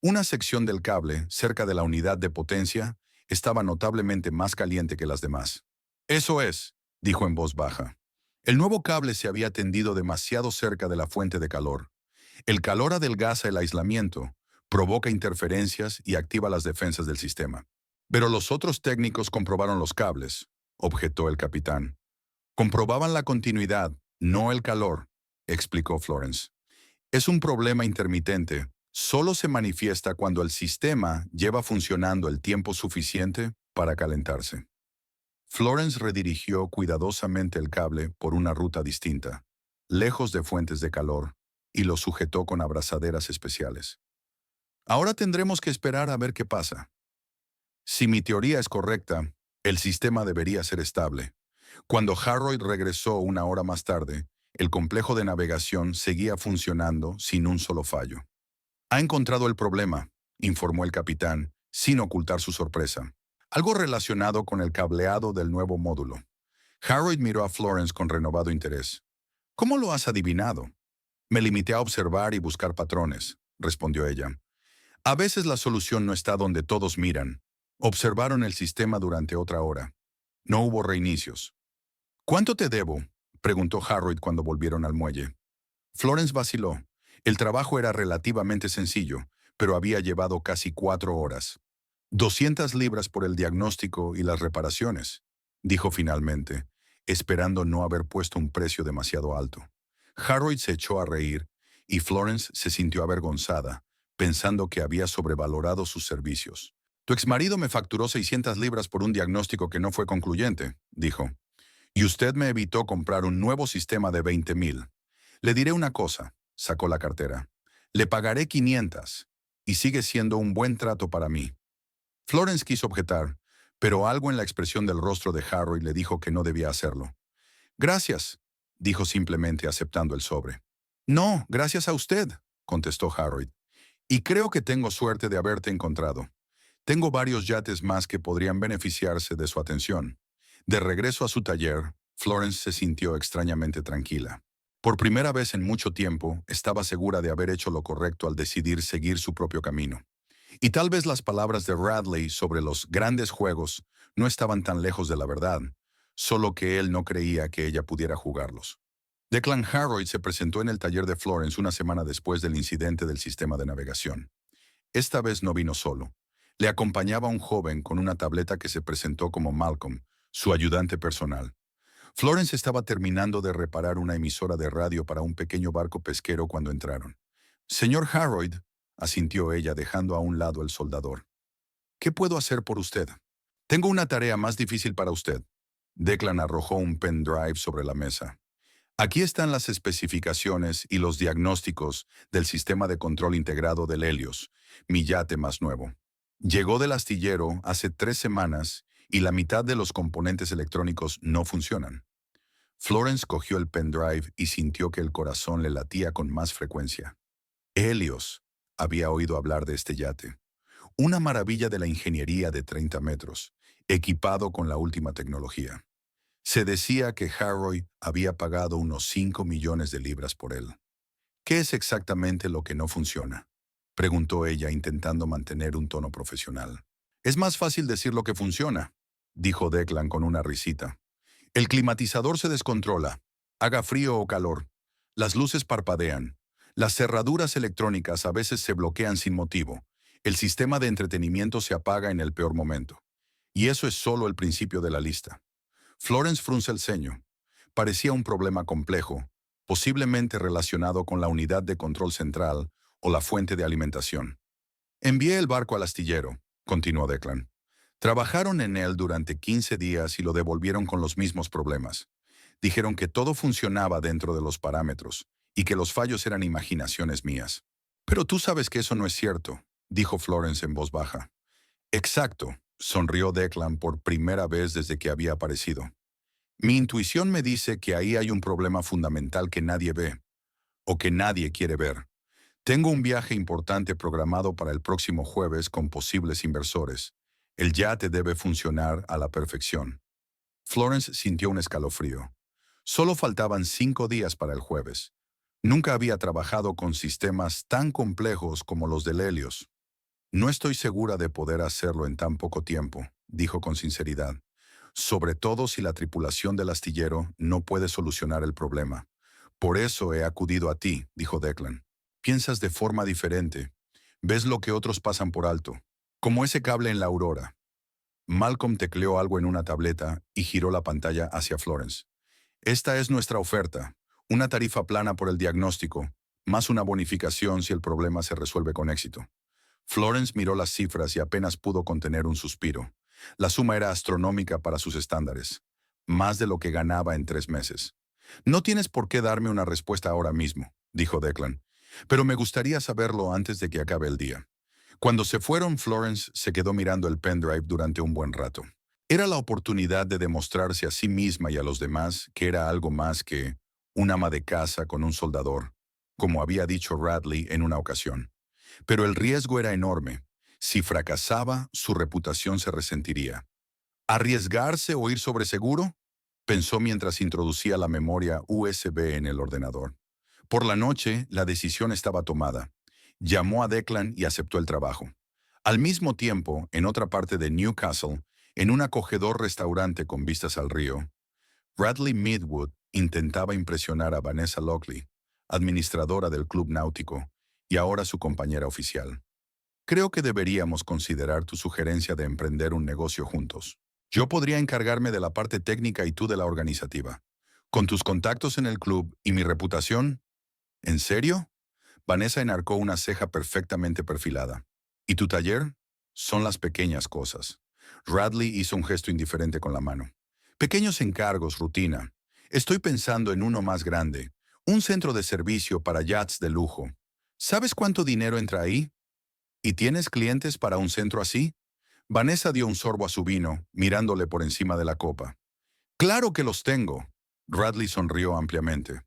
Una sección del cable, cerca de la unidad de potencia, estaba notablemente más caliente que las demás. «Eso es», dijo en voz baja. El nuevo cable se había tendido demasiado cerca de la fuente de calor. El calor adelgaza el aislamiento, provoca interferencias y activa las defensas del sistema. «Pero los otros técnicos comprobaron los cables», objetó el capitán. «Comprobaban la continuidad, no el calor», explicó Florence. «Es un problema intermitente. Solo se manifiesta cuando el sistema lleva funcionando el tiempo suficiente para calentarse». Florence redirigió cuidadosamente el cable por una ruta distinta, lejos de fuentes de calor, y lo sujetó con abrazaderas especiales. «Ahora tendremos que esperar a ver qué pasa. Si mi teoría es correcta, el sistema debería ser estable». Cuando Harroyd regresó una hora más tarde, el complejo de navegación seguía funcionando sin un solo fallo. «Ha encontrado el problema», informó el capitán, sin ocultar su sorpresa. «Algo relacionado con el cableado del nuevo módulo». Harroyd miró a Florence con renovado interés. «¿Cómo lo has adivinado?» «Me limité a observar y buscar patrones», respondió ella. «A veces la solución no está donde todos miran». Observaron el sistema durante otra hora. No hubo reinicios. «¿Cuánto te debo?», preguntó Harroyd cuando volvieron al muelle. Florence vaciló. El trabajo era relativamente sencillo, pero había llevado casi 4 horas. «200 libras por el diagnóstico y las reparaciones», dijo finalmente, esperando no haber puesto un precio demasiado alto. Harroyd se echó a reír y Florence se sintió avergonzada, pensando que había sobrevalorado sus servicios. «Tu exmarido me facturó 600 libras por un diagnóstico que no fue concluyente», dijo. «Y usted me evitó comprar un nuevo sistema de 20,000. Le diré una cosa», sacó la cartera. «Le pagaré 500, y sigue siendo un buen trato para mí». Florence quiso objetar, pero algo en la expresión del rostro de Harroyd le dijo que no debía hacerlo. «Gracias», dijo simplemente aceptando el sobre. «No, gracias a usted», contestó Harroyd. «Y creo que tengo suerte de haberte encontrado. Tengo varios yates más que podrían beneficiarse de su atención». De regreso a su taller, Florence se sintió extrañamente tranquila. Por primera vez en mucho tiempo, estaba segura de haber hecho lo correcto al decidir seguir su propio camino. Y tal vez las palabras de Radley sobre los grandes juegos no estaban tan lejos de la verdad, solo que él no creía que ella pudiera jugarlos. Declan Harroyd se presentó en el taller de Florence una semana después del incidente del sistema de navegación. Esta vez no vino solo. Le acompañaba un joven con una tableta que se presentó como Malcolm, su ayudante personal. Florence estaba terminando de reparar una emisora de radio para un pequeño barco pesquero cuando entraron. «Señor Harroyd», asintió ella dejando a un lado el soldador. «¿Qué puedo hacer por usted?» «Tengo una tarea más difícil para usted». Declan arrojó un pendrive sobre la mesa. «Aquí están las especificaciones y los diagnósticos del sistema de control integrado del Helios, mi yate más nuevo. Llegó del astillero hace 3 semanas y la mitad de los componentes electrónicos no funcionan». Florence cogió el pendrive y sintió que el corazón le latía con más frecuencia. Helios. Había oído hablar de este yate. Una maravilla de la ingeniería de 30 metros, equipado con la última tecnología. Se decía que Harroyd había pagado unos 5 millones de libras por él. «¿Qué es exactamente lo que no funciona?», preguntó ella intentando mantener un tono profesional. «Es más fácil decir lo que funciona», dijo Declan con una risita. «El climatizador se descontrola, haga frío o calor. Las luces parpadean. Las cerraduras electrónicas a veces se bloquean sin motivo. El sistema de entretenimiento se apaga en el peor momento. Y eso es solo el principio de la lista. Florence frunce el ceño. Parecía un problema complejo, posiblemente relacionado con la unidad de control central o la fuente de alimentación. Envié el barco al astillero, continuó Declan. Trabajaron en él durante 15 días y lo devolvieron con los mismos problemas. Dijeron que todo funcionaba dentro de los parámetros y que los fallos eran imaginaciones mías. Pero tú sabes que eso no es cierto, dijo Florence en voz baja. Exacto, sonrió Declan por primera vez desde que había aparecido. Mi intuición me dice que ahí hay un problema fundamental que nadie ve, o que nadie quiere ver. Tengo un viaje importante programado para el próximo jueves con posibles inversores. El yate debe funcionar a la perfección. Florence sintió un escalofrío. Solo faltaban 5 días para el jueves. Nunca había trabajado con sistemas tan complejos como los de Helios. No estoy segura de poder hacerlo en tan poco tiempo, dijo con sinceridad. Sobre todo si la tripulación del astillero no puede solucionar el problema. Por eso he acudido a ti, dijo Declan. Piensas de forma diferente. Ves lo que otros pasan por alto. Como ese cable en la aurora. Malcolm tecleó algo en una tableta y giró la pantalla hacia Florence. Esta es nuestra oferta. Una tarifa plana por el diagnóstico, más una bonificación si el problema se resuelve con éxito. Florence miró las cifras y apenas pudo contener un suspiro. La suma era astronómica para sus estándares. Más de lo que ganaba en 3 meses. No tienes por qué darme una respuesta ahora mismo, dijo Declan. Pero me gustaría saberlo antes de que acabe el día. Cuando se fueron, Florence se quedó mirando el pendrive durante un buen rato. Era la oportunidad de demostrarse a sí misma y a los demás que era algo más que un ama de casa con un soldador, como había dicho Radley en una ocasión. Pero el riesgo era enorme. Si fracasaba, su reputación se resentiría. ¿Arriesgarse o ir sobre seguro? Pensó mientras introducía la memoria USB en el ordenador. Por la noche, la decisión estaba tomada. Llamó a Declan y aceptó el trabajo. Al mismo tiempo, en otra parte de Newcastle, en un acogedor restaurante con vistas al río, Bradley Midwood intentaba impresionar a Vanessa Lockley, administradora del club náutico, y ahora su compañera oficial. Creo que deberíamos considerar tu sugerencia de emprender un negocio juntos. Yo podría encargarme de la parte técnica y tú de la organizativa. Con tus contactos en el club y mi reputación. ¿En serio? Vanessa enarcó una ceja perfectamente perfilada. ¿Y tu taller? Son las pequeñas cosas. Radley hizo un gesto indiferente con la mano. Pequeños encargos, rutina. Estoy pensando en uno más grande. Un centro de servicio para yachts de lujo. ¿Sabes cuánto dinero entra ahí? ¿Y tienes clientes para un centro así? Vanessa dio un sorbo a su vino, mirándole por encima de la copa. Claro que los tengo. Radley sonrió ampliamente.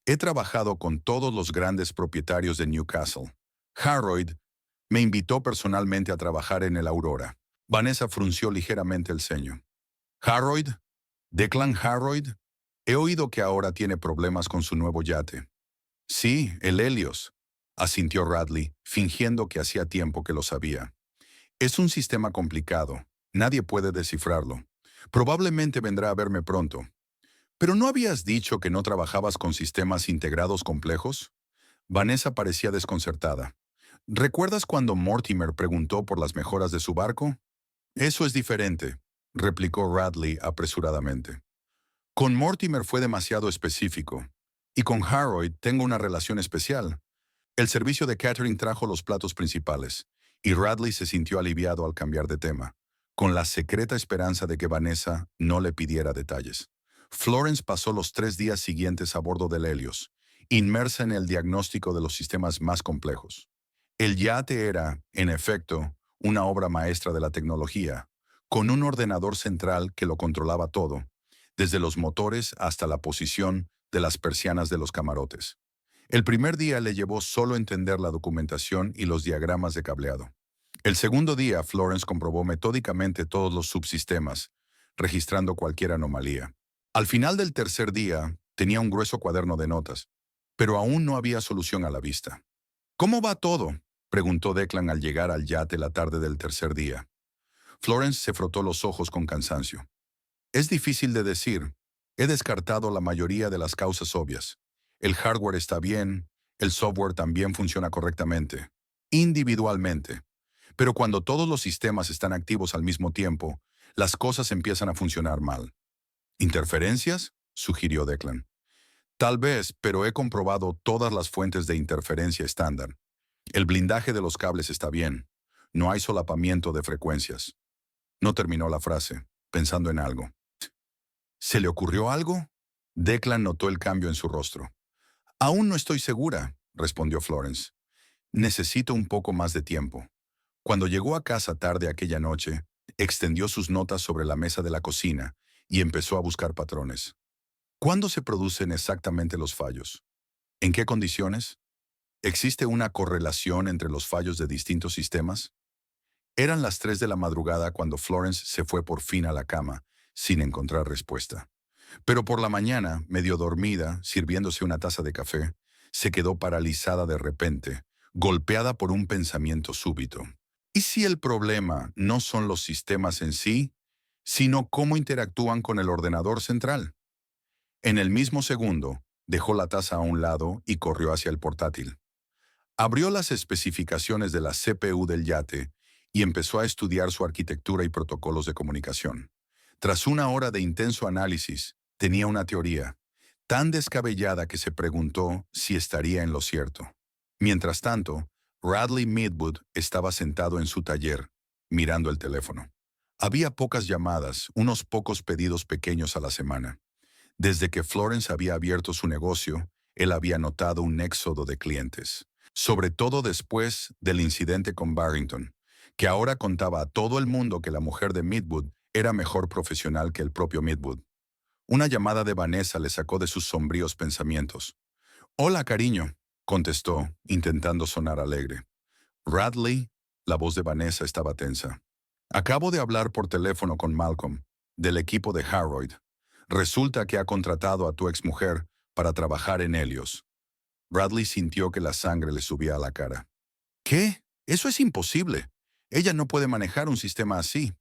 He trabajado con todos los grandes propietarios de Newcastle. Harroyd me invitó personalmente a trabajar en el Aurora. Vanessa frunció ligeramente el ceño. ¿Harroyd? ¿Declan Harroyd? He oído que ahora tiene problemas con su nuevo yate. Sí, el Helios, asintió Radley, fingiendo que hacía tiempo que lo sabía. Es un sistema complicado. Nadie puede descifrarlo. Probablemente vendrá a verme pronto. ¿Pero no habías dicho que no trabajabas con sistemas integrados complejos? Vanessa parecía desconcertada. ¿Recuerdas cuando Mortimer preguntó por las mejoras de su barco? Eso es diferente, replicó Radley apresuradamente. Con Mortimer fue demasiado específico. Y con Harroyd tengo una relación especial. El servicio de catering trajo los platos principales, y Radley se sintió aliviado al cambiar de tema, con la secreta esperanza de que Vanessa no le pidiera detalles. Florence pasó los 3 días siguientes a bordo del Helios, inmersa en el diagnóstico de los sistemas más complejos. El yate era, en efecto, una obra maestra de la tecnología, con un ordenador central que lo controlaba todo, desde los motores hasta la posición de las persianas de los camarotes. El primer día le llevó solo entender la documentación y los diagramas de cableado. El segundo día, Florence comprobó metódicamente todos los subsistemas, registrando cualquier anomalía. Al final del tercer día, tenía un grueso cuaderno de notas, pero aún no había solución a la vista. ¿Cómo va todo?, preguntó Declan al llegar al yate la tarde del tercer día. Florence se frotó los ojos con cansancio. Es difícil de decir. He descartado la mayoría de las causas obvias. El hardware está bien, el software también funciona correctamente, individualmente. Pero cuando todos los sistemas están activos al mismo tiempo, las cosas empiezan a funcionar mal. ¿Interferencias?, sugirió Declan. Tal vez, pero he comprobado todas las fuentes de interferencia estándar. El blindaje de los cables está bien. No hay solapamiento de frecuencias. No terminó la frase, pensando en algo. ¿Se le ocurrió algo? Declan notó el cambio en su rostro. Aún no estoy segura, respondió Florence. Necesito un poco más de tiempo. Cuando llegó a casa tarde aquella noche, extendió sus notas sobre la mesa de la cocina y empezó a buscar patrones. ¿Cuándo se producen exactamente los fallos? ¿En qué condiciones? ¿Existe una correlación entre los fallos de distintos sistemas? Eran las 3 de la madrugada cuando Florence se fue por fin a la cama, sin encontrar respuesta. Pero por la mañana, medio dormida, sirviéndose una taza de café, se quedó paralizada de repente, golpeada por un pensamiento súbito. ¿Y si el problema no son los sistemas en sí, sino cómo interactúan con el ordenador central? En el mismo segundo, dejó la taza a un lado y corrió hacia el portátil. Abrió las especificaciones de la CPU del yate y empezó a estudiar su arquitectura y protocolos de comunicación. Tras una hora de intenso análisis, tenía una teoría tan descabellada que se preguntó si estaría en lo cierto. Mientras tanto, Radley Midwood estaba sentado en su taller, mirando el teléfono. Había pocas llamadas, unos pocos pedidos pequeños a la semana. Desde que Florence había abierto su negocio, él había notado un éxodo de clientes, sobre todo después del incidente con Barrington, que ahora contaba a todo el mundo que la mujer de Midwood era mejor profesional que el propio Midwood. Una llamada de Vanessa le sacó de sus sombríos pensamientos. «Hola, cariño», contestó, intentando sonar alegre. «Radley», la voz de Vanessa estaba tensa. «Acabo de hablar por teléfono con Malcolm, del equipo de Harroyd. Resulta que ha contratado a tu exmujer para trabajar en Helios». Radley sintió que la sangre le subía a la cara. «¿Qué? Eso es imposible. Ella no puede manejar un sistema así».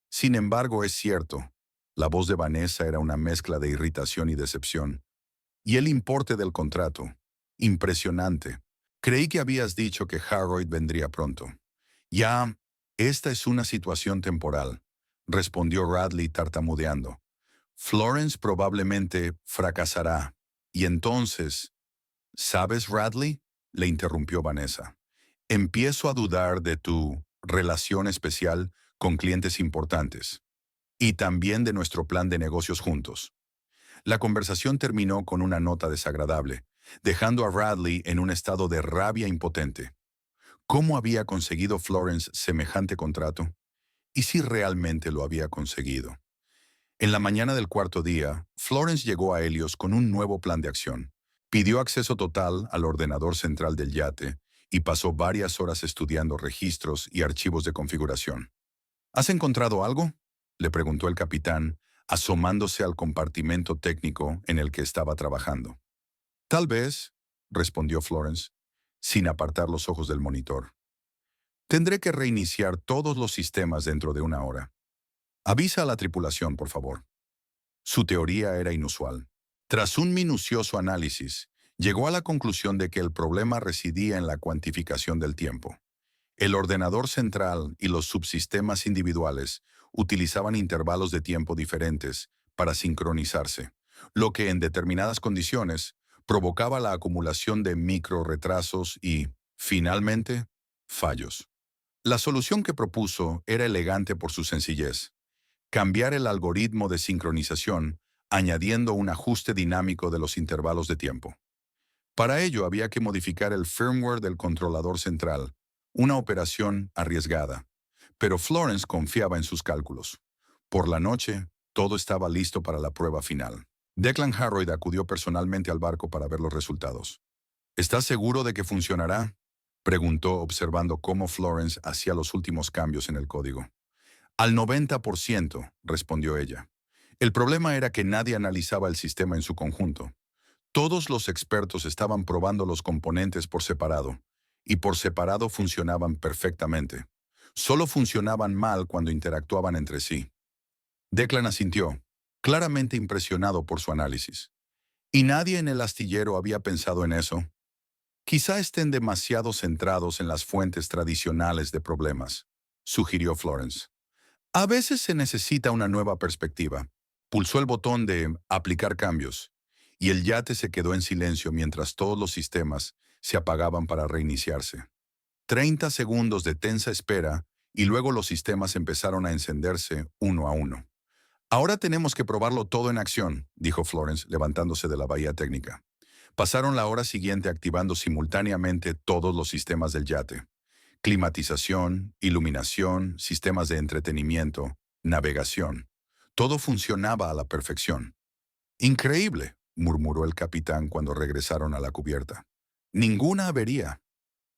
Sin embargo, es cierto. La voz de Vanessa era una mezcla de irritación y decepción. «Y el importe del contrato. Impresionante. Creí que habías dicho que Harroyd vendría pronto». «Ya, esta es una situación temporal», respondió Radley tartamudeando. «Florence probablemente fracasará. Y entonces...» «¿Sabes, Radley?», le interrumpió Vanessa. «Empiezo a dudar de tu relación especial con clientes importantes. Y también de nuestro plan de negocios juntos». La conversación terminó con una nota desagradable, dejando a Radley en un estado de rabia impotente. ¿Cómo había conseguido Florence semejante contrato? ¿Y si realmente lo había conseguido? En la mañana del cuarto día, Florence llegó a Helios con un nuevo plan de acción. Pidió acceso total al ordenador central del yate y pasó varias horas estudiando registros y archivos de configuración. ¿Has encontrado algo?, le preguntó el capitán, asomándose al compartimento técnico en el que estaba trabajando. «Tal vez», respondió Florence, sin apartar los ojos del monitor. «Tendré que reiniciar todos los sistemas dentro de una hora. Avisa a la tripulación, por favor». Su teoría era inusual. Tras un minucioso análisis, llegó a la conclusión de que el problema residía en la cuantificación del tiempo. El ordenador central y los subsistemas individuales utilizaban intervalos de tiempo diferentes para sincronizarse, lo que en determinadas condiciones provocaba la acumulación de microrretrasos y, finalmente, fallos. La solución que propuso era elegante por su sencillez: cambiar el algoritmo de sincronización añadiendo un ajuste dinámico de los intervalos de tiempo. Para ello había que modificar el firmware del controlador central, una operación arriesgada, pero Florence confiaba en sus cálculos. Por la noche, todo estaba listo para la prueba final. Declan Harroyd acudió personalmente al barco para ver los resultados. «¿Estás seguro de que funcionará?», preguntó, observando cómo Florence hacía los últimos cambios en el código. «Al 90%, respondió ella. El problema era que nadie analizaba el sistema en su conjunto. Todos los expertos estaban probando los componentes por separado, y por separado funcionaban perfectamente. Solo funcionaban mal cuando interactuaban entre sí». Declan asintió, claramente impresionado por su análisis. ¿Y nadie en el astillero había pensado en eso? «Quizá estén demasiado centrados en las fuentes tradicionales de problemas», sugirió Florence. A veces se necesita una nueva perspectiva. Pulsó el botón de aplicar cambios y el yate se quedó en silencio mientras todos los sistemas se apagaban para reiniciarse. 30 segundos de tensa espera y luego los sistemas empezaron a encenderse uno a uno. Ahora tenemos que probarlo todo en acción, dijo Florence, levantándose de la bahía técnica. Pasaron la hora siguiente activando simultáneamente todos los sistemas del yate. Climatización, iluminación, sistemas de entretenimiento, navegación. Todo funcionaba a la perfección. Increíble, murmuró el capitán cuando regresaron a la cubierta. Ninguna avería.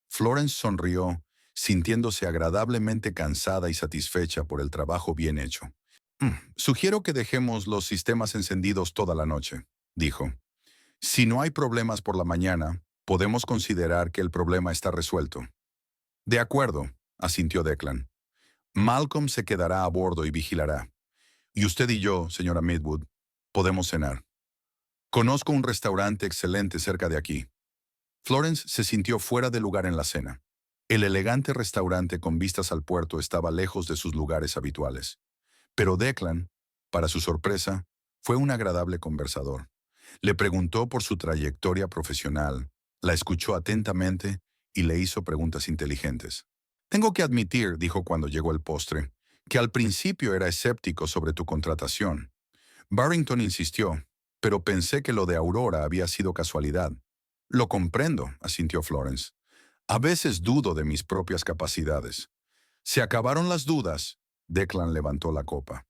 Florence sonrió, sintiéndose agradablemente cansada y satisfecha por el trabajo bien hecho. Sugiero que dejemos los sistemas encendidos toda la noche, dijo. Si no hay problemas por la mañana, podemos considerar que el problema está resuelto. De acuerdo, asintió Declan. Malcolm se quedará a bordo y vigilará. Y usted y yo, señora Midwood, podemos cenar. Conozco un restaurante excelente cerca de aquí. Florence se sintió fuera de lugar en la cena. El elegante restaurante con vistas al puerto estaba lejos de sus lugares habituales. Pero Declan, para su sorpresa, fue un agradable conversador. Le preguntó por su trayectoria profesional, la escuchó atentamente y le hizo preguntas inteligentes. Tengo que admitir, dijo cuando llegó el postre, que al principio era escéptico sobre tu contratación. Barrington insistió, pero pensé que lo de Aurora había sido casualidad. Lo comprendo, asintió Florence. A veces dudo de mis propias capacidades. Se acabaron las dudas. Declan levantó la copa.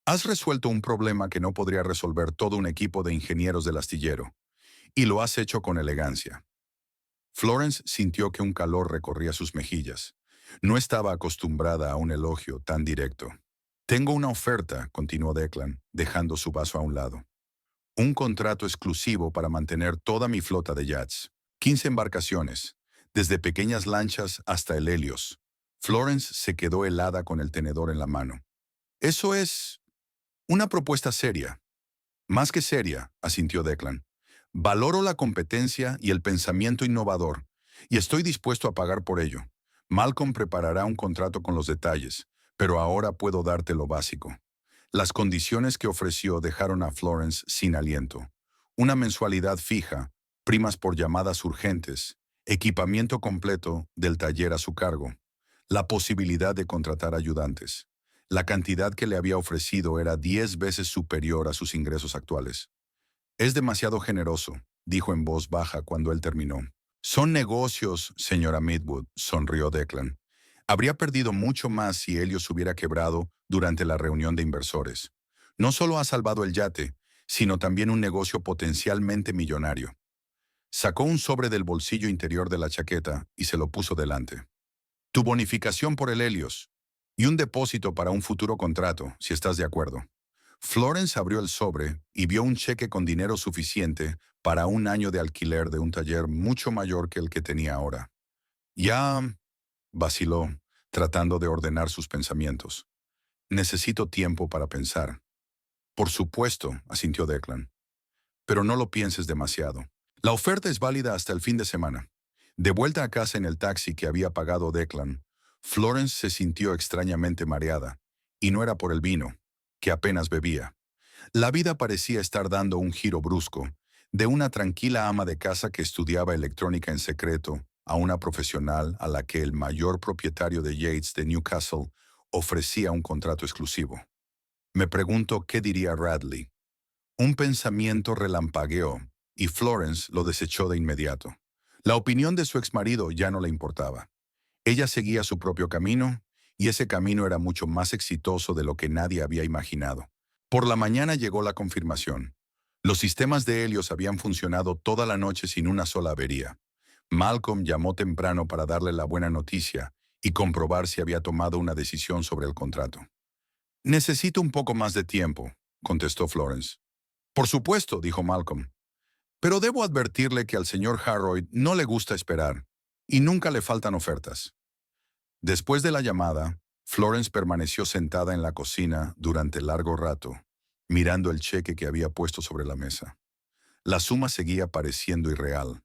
Has resuelto un problema que no podría resolver todo un equipo de ingenieros del astillero, y lo has hecho con elegancia. Florence sintió que un calor recorría sus mejillas. No estaba acostumbrada a un elogio tan directo. Tengo una oferta, continuó Declan, dejando su vaso a un lado. Un contrato exclusivo para mantener toda mi flota de yachts. 15 embarcaciones, desde pequeñas lanchas hasta el Helios. Florence se quedó helada con el tenedor en la mano. Eso es una propuesta seria. Más que seria, asintió Declan. Valoro la competencia y el pensamiento innovador, y estoy dispuesto a pagar por ello. Malcolm preparará un contrato con los detalles, pero ahora puedo darte lo básico. Las condiciones que ofreció dejaron a Florence sin aliento. Una mensualidad fija, primas por llamadas urgentes, equipamiento completo del taller a su cargo, la posibilidad de contratar ayudantes. La cantidad que le había ofrecido era 10 veces superior a sus ingresos actuales. Es demasiado generoso, dijo en voz baja cuando él terminó. Son negocios, señora Midwood, sonrió Declan. Habría perdido mucho más si Helios hubiera quebrado durante la reunión de inversores. No solo ha salvado el yate, sino también un negocio potencialmente millonario. Sacó un sobre del bolsillo interior de la chaqueta y se lo puso delante. Tu bonificación por el Helios y un depósito para un futuro contrato, si estás de acuerdo. Florence abrió el sobre y vio un cheque con dinero suficiente para un año de alquiler de un taller mucho mayor que el que tenía ahora. Ya, vaciló, tratando de ordenar sus pensamientos. Necesito tiempo para pensar. Por supuesto, asintió Declan. Pero no lo pienses demasiado. La oferta es válida hasta el fin de semana. De vuelta a casa en el taxi que había pagado Declan, Florence se sintió extrañamente mareada, y no era por el vino, que apenas bebía. La vida parecía estar dando un giro brusco, de una tranquila ama de casa que estudiaba electrónica en secreto a una profesional a la que el mayor propietario de Yates de Newcastle ofrecía un contrato exclusivo. Me pregunto qué diría Radley. Un pensamiento relampagueó, y Florence lo desechó de inmediato. La opinión de su exmarido ya no le importaba. Ella seguía su propio camino, y ese camino era mucho más exitoso de lo que nadie había imaginado. Por la mañana llegó la confirmación. Los sistemas de Helios habían funcionado toda la noche sin una sola avería. Malcolm llamó temprano para darle la buena noticia y comprobar si había tomado una decisión sobre el contrato. Necesito un poco más de tiempo, contestó Florence. Por supuesto, dijo Malcolm. Pero debo advertirle que al señor Harroyd no le gusta esperar, y nunca le faltan ofertas. Después de la llamada, Florence permaneció sentada en la cocina durante largo rato, mirando el cheque que había puesto sobre la mesa. La suma seguía pareciendo irreal,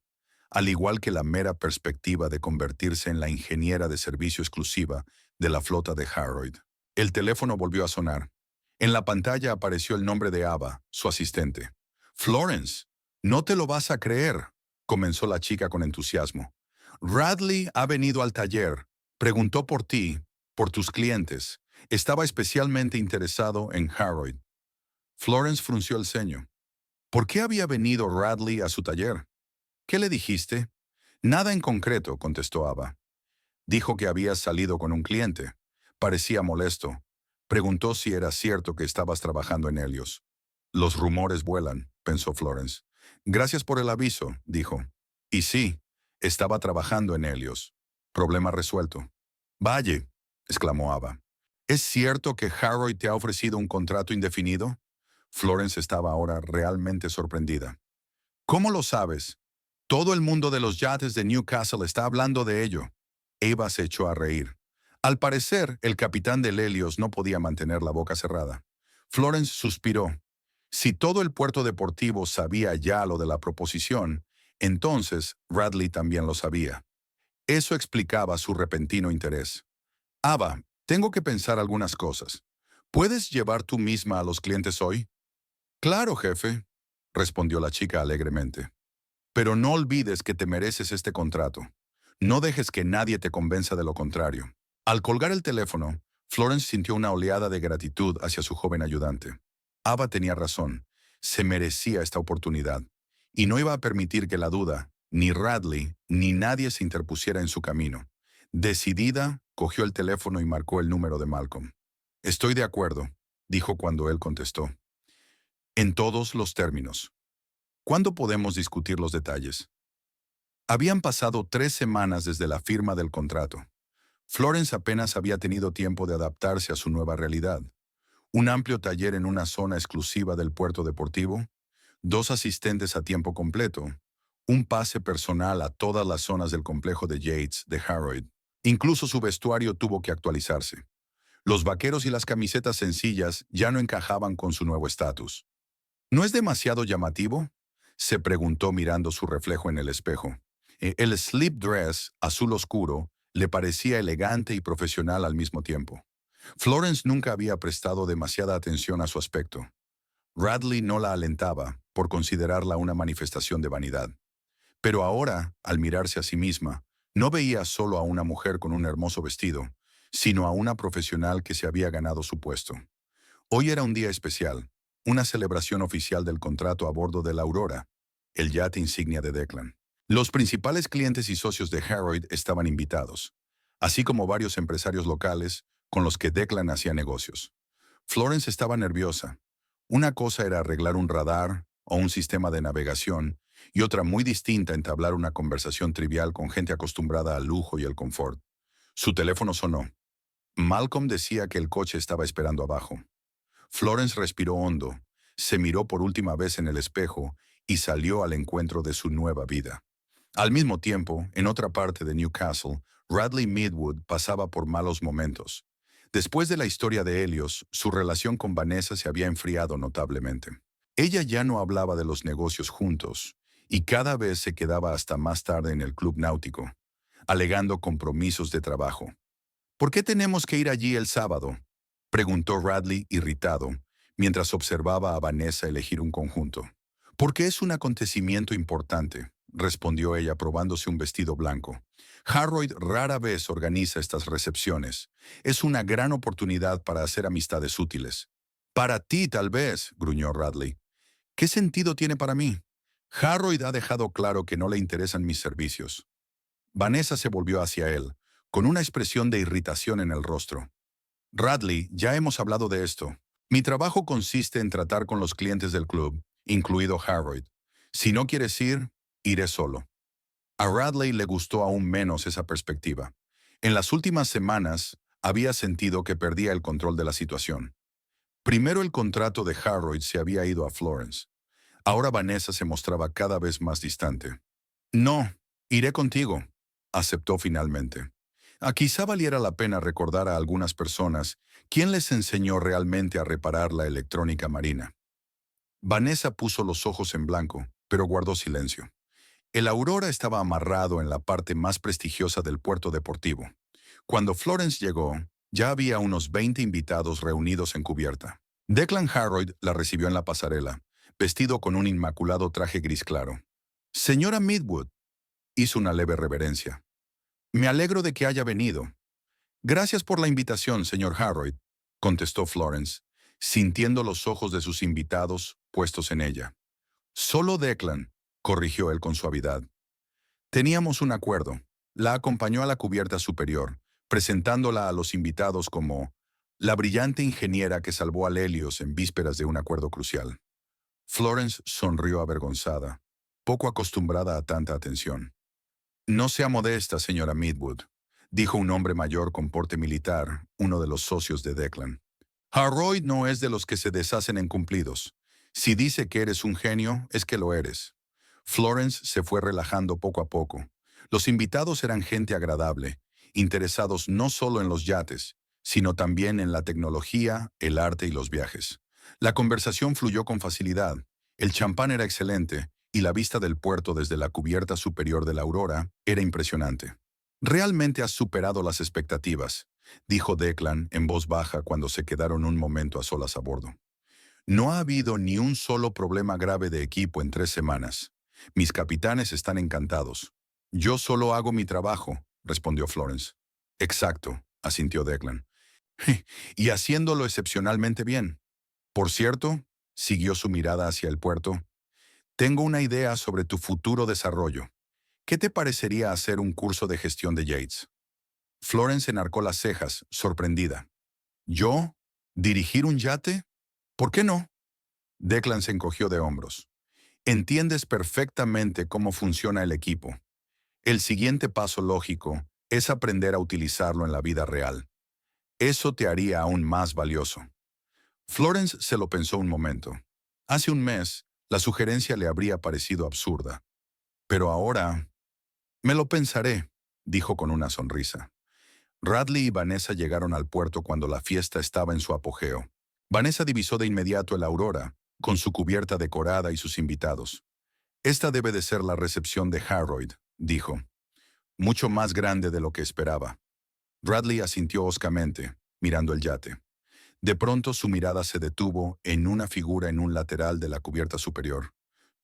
al igual que la mera perspectiva de convertirse en la ingeniera de servicio exclusiva de la flota de Harroyd. El teléfono volvió a sonar. En la pantalla apareció el nombre de Ava, su asistente. Florence, no te lo vas a creer, comenzó la chica con entusiasmo. Radley ha venido al taller, preguntó por ti, por tus clientes. Estaba especialmente interesado en Harold. Florence frunció el ceño. ¿Por qué había venido Radley a su taller? ¿Qué le dijiste? Nada en concreto, contestó Ava. Dijo que habías salido con un cliente. Parecía molesto. Preguntó si era cierto que estabas trabajando en Helios. Los rumores vuelan, pensó Florence. Gracias por el aviso, dijo. Y sí, estaba trabajando en Helios. Problema resuelto. Vaya, exclamó Ava. ¿Es cierto que Harroy te ha ofrecido un contrato indefinido? Florence estaba ahora realmente sorprendida. ¿Cómo lo sabes? Todo el mundo de los yates de Newcastle está hablando de ello. Eva se echó a reír. Al parecer, el capitán del Helios no podía mantener la boca cerrada. Florence suspiró. Si todo el puerto deportivo sabía ya lo de la proposición, entonces Radley también lo sabía. Eso explicaba su repentino interés. Ava, tengo que pensar algunas cosas. ¿Puedes llevar tú misma a los clientes hoy? Claro, jefe, respondió la chica alegremente. Pero no olvides que te mereces este contrato. No dejes que nadie te convenza de lo contrario. Al colgar el teléfono, Florence sintió una oleada de gratitud hacia su joven ayudante. Ava tenía razón. Se merecía esta oportunidad. Y no iba a permitir que la duda, ni Radley, ni nadie se interpusiera en su camino. Decidida, cogió el teléfono y marcó el número de Malcolm. Estoy de acuerdo, dijo cuando él contestó. En todos los términos. ¿Cuándo podemos discutir los detalles? Habían pasado 3 semanas desde la firma del contrato. Florence apenas había tenido tiempo de adaptarse a su nueva realidad. Un amplio taller en una zona exclusiva del puerto deportivo, 2 asistentes a tiempo completo, un pase personal a todas las zonas del complejo de Yates de Harroid. Incluso su vestuario tuvo que actualizarse. Los vaqueros y las camisetas sencillas ya no encajaban con su nuevo estatus. ¿No es demasiado llamativo?, se preguntó mirando su reflejo en el espejo. El slip dress, azul oscuro, le parecía elegante y profesional al mismo tiempo. Florence nunca había prestado demasiada atención a su aspecto. Radley no la alentaba, por considerarla una manifestación de vanidad. Pero ahora, al mirarse a sí misma, no veía solo a una mujer con un hermoso vestido, sino a una profesional que se había ganado su puesto. Hoy era un día especial, una celebración oficial del contrato a bordo de la Aurora, el yate insignia de Declan. Los principales clientes y socios de Harroid estaban invitados, así como varios empresarios locales con los que Declan hacía negocios. Florence estaba nerviosa. Una cosa era arreglar un radar o un sistema de navegación, y otra muy distinta entablar una conversación trivial con gente acostumbrada al lujo y el confort. Su teléfono sonó. Malcolm decía que el coche estaba esperando abajo. Florence respiró hondo, se miró por última vez en el espejo y salió al encuentro de su nueva vida. Al mismo tiempo, en otra parte de Newcastle, Radley Midwood pasaba por malos momentos. Después de la historia de Helios, su relación con Vanessa se había enfriado notablemente. Ella ya no hablaba de los negocios juntos, y cada vez se quedaba hasta más tarde en el club náutico, alegando compromisos de trabajo. ¿Por qué tenemos que ir allí el sábado?, preguntó Radley irritado, mientras observaba a Vanessa elegir un conjunto. Porque es un acontecimiento importante, respondió ella probándose un vestido blanco. Harroid rara vez organiza estas recepciones. Es una gran oportunidad para hacer amistades útiles. Para ti, tal vez, gruñó Radley. ¿Qué sentido tiene para mí? Harroid ha dejado claro que no le interesan mis servicios. Vanessa se volvió hacia él, con una expresión de irritación en el rostro. Radley, ya hemos hablado de esto. Mi trabajo consiste en tratar con los clientes del club, incluido Harroid. Si no quieres ir, iré solo. A Radley le gustó aún menos esa perspectiva. En las últimas semanas, había sentido que perdía el control de la situación. Primero el contrato de Harroid se había ido a Florence. Ahora Vanessa se mostraba cada vez más distante. No, iré contigo, aceptó finalmente. Quizá valiera la pena recordar a algunas personas quién les enseñó realmente a reparar la electrónica marina. Vanessa puso los ojos en blanco, pero guardó silencio. El Aurora estaba amarrado en la parte más prestigiosa del puerto deportivo. Cuando Florence llegó, Ya había unos 20 invitados reunidos en cubierta. Declan Harroyd la recibió en la pasarela, vestido con un inmaculado traje gris claro. Señora Midwood, hizo una leve reverencia. Me alegro de que haya venido. Gracias por la invitación, señor Harroyd, contestó Florence, sintiendo los ojos de sus invitados puestos en ella. Solo Declan, corrigió él con suavidad. Teníamos un acuerdo. La acompañó a la cubierta superior, presentándola a los invitados como la brillante ingeniera que salvó a Lelios en vísperas de un acuerdo crucial. Florence sonrió avergonzada, poco acostumbrada a tanta atención. No sea modesta, señora Midwood, dijo un hombre mayor con porte militar, uno de los socios de Declan. Harroyd no es de los que se deshacen en cumplidos. Si dice que eres un genio, es que lo eres. Florence se fue relajando poco a poco. Los invitados eran gente agradable, interesados no solo en los yates, sino también en la tecnología, el arte y los viajes. La conversación fluyó con facilidad. El champán era excelente y la vista del puerto desde la cubierta superior de la Aurora era impresionante. Realmente has superado las expectativas, dijo Declan en voz baja cuando se quedaron un momento a solas a bordo. No ha habido ni un solo problema grave de equipo en 3 semanas. Mis capitanes están encantados. Yo solo hago mi trabajo, respondió Florence. Exacto, asintió Declan. Y haciéndolo excepcionalmente bien. Por cierto, siguió su mirada hacia el puerto, tengo una idea sobre tu futuro desarrollo. ¿Qué te parecería hacer un curso de gestión de Yates? Florence enarcó las cejas, sorprendida. ¿Yo? ¿Dirigir un yate? ¿Por qué no? Declan se encogió de hombros. Entiendes perfectamente cómo funciona el equipo. El siguiente paso lógico es aprender a utilizarlo en la vida real. Eso te haría aún más valioso. Florence se lo pensó un momento. Hace un mes, la sugerencia le habría parecido absurda. Pero ahora, me lo pensaré, dijo con una sonrisa. Radley y Vanessa llegaron al puerto cuando la fiesta estaba en su apogeo. Vanessa divisó de inmediato el Aurora, con su cubierta decorada y sus invitados. Esta debe de ser la recepción de Harroyd, dijo. Mucho más grande de lo que esperaba. Radley asintió hoscamente, mirando el yate. De pronto su mirada se detuvo en una figura en un lateral de la cubierta superior.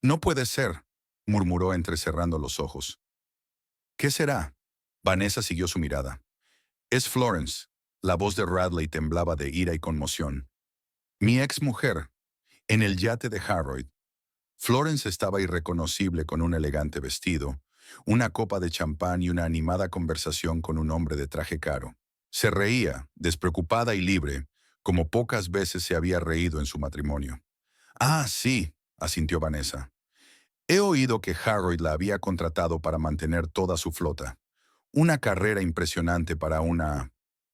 No puede ser, murmuró entrecerrando los ojos. ¿Qué será? Vanessa siguió su mirada. Es Florence. La voz de Radley temblaba de ira y conmoción. Mi ex mujer, en el yate de Harroyd. Florence estaba irreconocible con un elegante vestido, una copa de champán y una animada conversación con un hombre de traje caro. Se reía, despreocupada y libre, como pocas veces se había reído en su matrimonio. Ah, sí, asintió Vanessa. He oído que Harroyd la había contratado para mantener toda su flota. Una carrera impresionante para una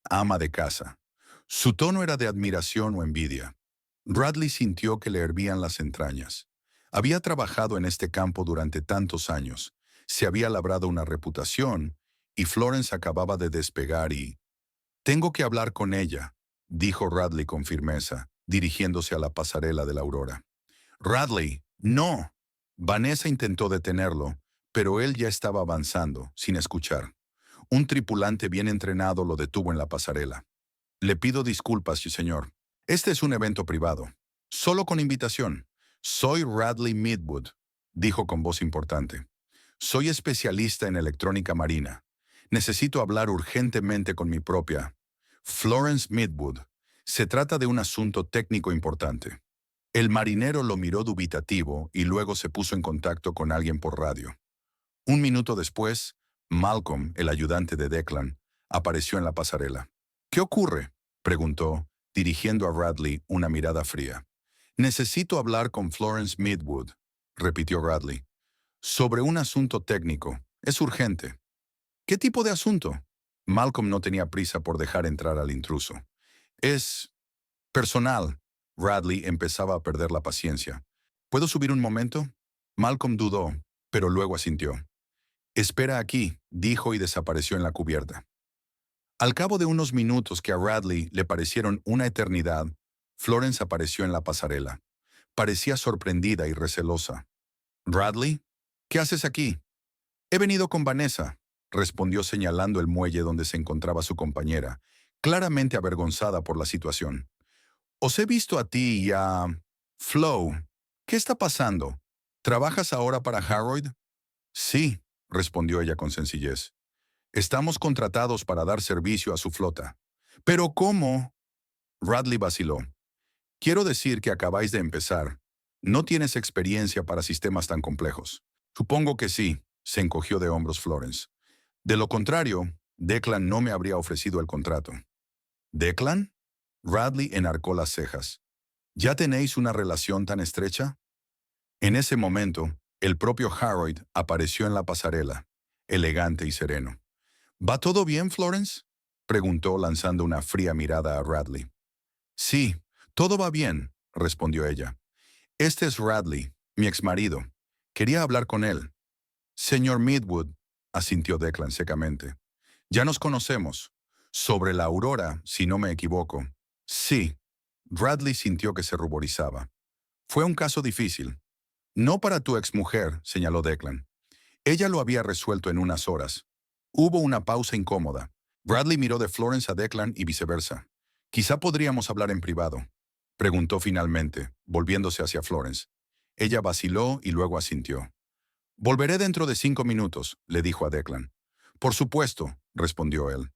ama de casa. Su tono era de admiración o envidia. Radley sintió que le hervían las entrañas. Había trabajado en este campo durante tantos años, se había labrado una reputación, y Florence acababa de despegar y... Tengo que hablar con ella, dijo Radley con firmeza, dirigiéndose a la pasarela de la Aurora. Radley, no. Vanessa intentó detenerlo, pero él ya estaba avanzando, sin escuchar. Un tripulante bien entrenado lo detuvo en la pasarela. Le pido disculpas, señor. Este es un evento privado. Solo con invitación. Soy Radley Midwood, dijo con voz importante. Soy especialista en electrónica marina. Necesito hablar urgentemente con mi propia Florence Midwood. Se trata de un asunto técnico importante. El marinero lo miró dubitativo y luego se puso en contacto con alguien por radio. Un minuto después, Malcolm, el ayudante de Declan, apareció en la pasarela. ¿Qué ocurre?, preguntó, dirigiendo a Radley una mirada fría. Necesito hablar con Florence Midwood, repitió Radley. Sobre un asunto técnico. Es urgente. ¿Qué tipo de asunto? Malcolm no tenía prisa por dejar entrar al intruso. Es personal. Radley empezaba a perder la paciencia. ¿Puedo subir un momento? Malcolm dudó, pero luego asintió. Espera aquí, dijo y desapareció en la cubierta. Al cabo de unos minutos que a Radley le parecieron una eternidad, Florence apareció en la pasarela. Parecía sorprendida y recelosa. «Radley, ¿qué haces aquí?» «He venido con Vanessa», respondió señalando el muelle donde se encontraba su compañera, claramente avergonzada por la situación. Os he visto a ti y a... Flo. ¿Qué está pasando? ¿Trabajas ahora para Harold? Sí, respondió ella con sencillez. Estamos contratados para dar servicio a su flota. ¿Pero cómo? Radley vaciló. Quiero decir que acabáis de empezar. No tienes experiencia para sistemas tan complejos. Supongo que sí, se encogió de hombros Florence. De lo contrario, Declan no me habría ofrecido el contrato. ¿Declan? Radley enarcó las cejas. ¿Ya tenéis una relación tan estrecha? En ese momento, el propio Harold apareció en la pasarela, elegante y sereno. ¿Va todo bien, Florence? Preguntó lanzando una fría mirada a Radley. Sí, todo va bien, respondió ella. Este es Radley, mi exmarido. Quería hablar con él. Señor Midwood, asintió Declan secamente. Ya nos conocemos. Sobre la Aurora, si no me equivoco. Sí. Radley sintió que se ruborizaba. Fue un caso difícil. No para tu exmujer, señaló Declan. Ella lo había resuelto en unas horas. Hubo una pausa incómoda. Bradley miró de Florence a Declan y viceversa. Quizá podríamos hablar en privado, preguntó finalmente, volviéndose hacia Florence. Ella vaciló y luego asintió. Volveré dentro de 5 minutos, le dijo a Declan. Por supuesto, respondió él.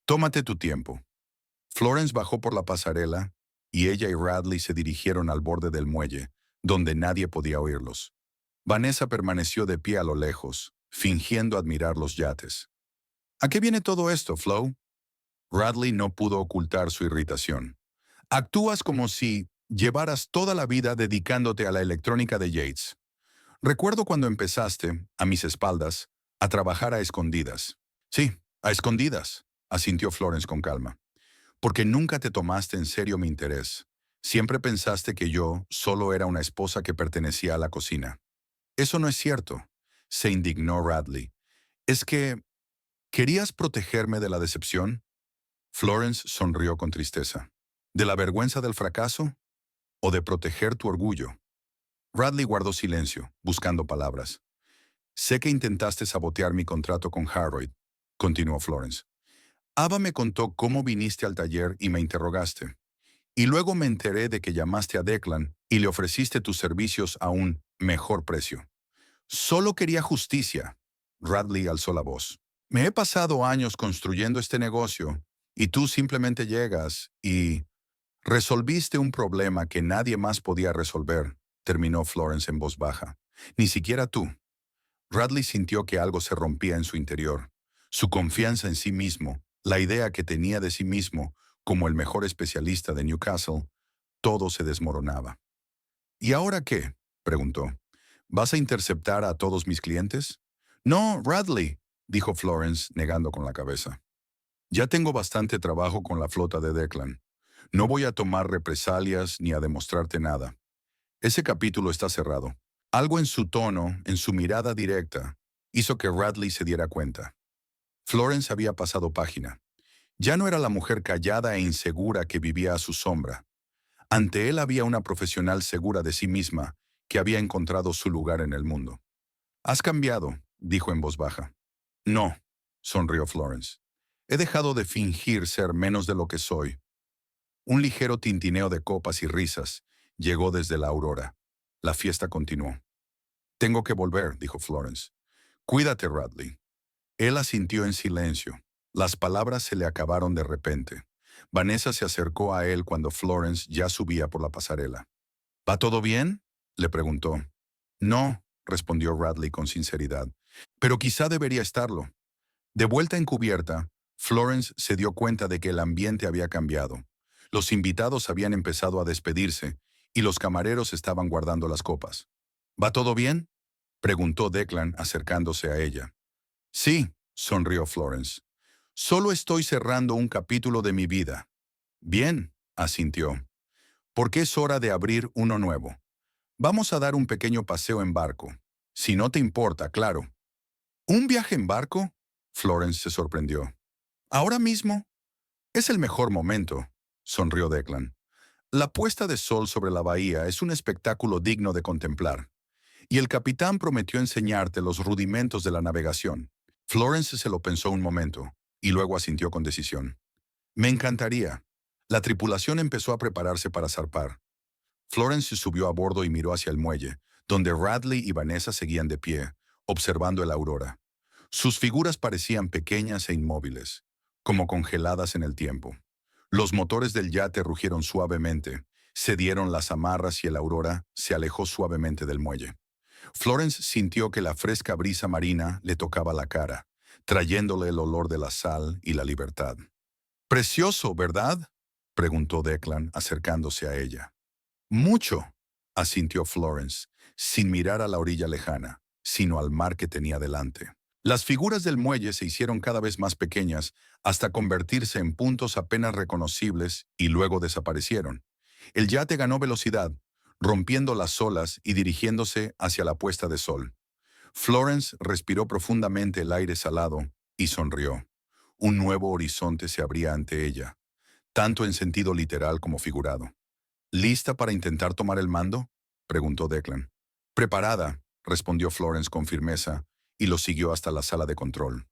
Tómate tu tiempo. Florence bajó por la pasarela y ella y Radley se dirigieron al borde del muelle, donde nadie podía oírlos. Vanessa permaneció de pie a lo lejos, fingiendo admirar los yates. ¿A qué viene todo esto, Flo? Radley no pudo ocultar su irritación. Actúas como si llevaras toda la vida dedicándote a la electrónica de Yates. Recuerdo cuando empezaste, a mis espaldas, a trabajar a escondidas. Sí, a escondidas, asintió Florence con calma. Porque nunca te tomaste en serio mi interés. Siempre pensaste que yo solo era una esposa que pertenecía a la cocina. Eso no es cierto, se indignó Radley. ¿Es que querías protegerme de la decepción? Florence sonrió con tristeza. ¿De la vergüenza del fracaso? ¿O de proteger tu orgullo? Radley guardó silencio, buscando palabras. Sé que intentaste sabotear mi contrato con Harold, continuó Florence. Ava me contó cómo viniste al taller y me interrogaste. Y luego me enteré de que llamaste a Declan y le ofreciste tus servicios a un mejor precio. Solo quería justicia. Radley alzó la voz. Me he pasado años construyendo este negocio y tú simplemente llegas y... Resolviste un problema que nadie más podía resolver, terminó Florence en voz baja. Ni siquiera tú. Radley sintió que algo se rompía en su interior. Su confianza en sí mismo, la idea que tenía de sí mismo como el mejor especialista de Newcastle, todo se desmoronaba. ¿Y ahora qué? Preguntó. ¿Vas a interceptar a todos mis clientes? No, Radley, dijo Florence, negando con la cabeza. Ya tengo bastante trabajo con la flota de Declan. No voy a tomar represalias ni a demostrarte nada. Ese capítulo está cerrado. Algo en su tono, en su mirada directa, hizo que Radley se diera cuenta. Florence había pasado página. Ya no era la mujer callada e insegura que vivía a su sombra. Ante él había una profesional segura de sí misma que había encontrado su lugar en el mundo. Has cambiado, dijo en voz baja. No, sonrió Florence. He dejado de fingir ser menos de lo que soy. Un ligero tintineo de copas y risas llegó desde la aurora. La fiesta continuó. Tengo que volver, dijo Florence. Cuídate, Radley. Él asintió en silencio. Las palabras se le acabaron de repente. Vanessa se acercó a él cuando Florence ya subía por la pasarela. ¿Va todo bien? Le preguntó. No, respondió Radley con sinceridad. Pero quizá debería estarlo. De vuelta en cubierta, Florence se dio cuenta de que el ambiente había cambiado. Los invitados habían empezado a despedirse y los camareros estaban guardando las copas. ¿Va todo bien? Preguntó Declan acercándose a ella. Sí, sonrió Florence. Solo estoy cerrando un capítulo de mi vida. Bien, asintió. Porque es hora de abrir uno nuevo. Vamos a dar un pequeño paseo en barco. Si no te importa, claro. ¿Un viaje en barco? Florence se sorprendió. ¿Ahora mismo? Es el mejor momento, sonrió Declan. La puesta de sol sobre la bahía es un espectáculo digno de contemplar. Y el capitán prometió enseñarte los rudimentos de la navegación. Florence se lo pensó un momento, y luego asintió con decisión. Me encantaría. La tripulación empezó a prepararse para zarpar. Florence subió a bordo y miró hacia el muelle, donde Radley y Vanessa seguían de pie, observando el aurora. Sus figuras parecían pequeñas e inmóviles, como congeladas en el tiempo. Los motores del yate rugieron suavemente, cedieron las amarras y el aurora se alejó suavemente del muelle. Florence sintió que la fresca brisa marina le tocaba la cara, trayéndole el olor de la sal y la libertad. «Precioso, ¿verdad?», preguntó Declan, acercándose a ella. «Mucho», asintió Florence, sin mirar a la orilla lejana, sino al mar que tenía delante. Las figuras del muelle se hicieron cada vez más pequeñas hasta convertirse en puntos apenas reconocibles y luego desaparecieron. El yate ganó velocidad, rompiendo las olas y dirigiéndose hacia la puesta de sol. Florence respiró profundamente el aire salado y sonrió. Un nuevo horizonte se abría ante ella, tanto en sentido literal como figurado. «¿Lista para intentar tomar el mando?», preguntó Declan. «Preparada», respondió Florence con firmeza, y lo siguió hasta la sala de control.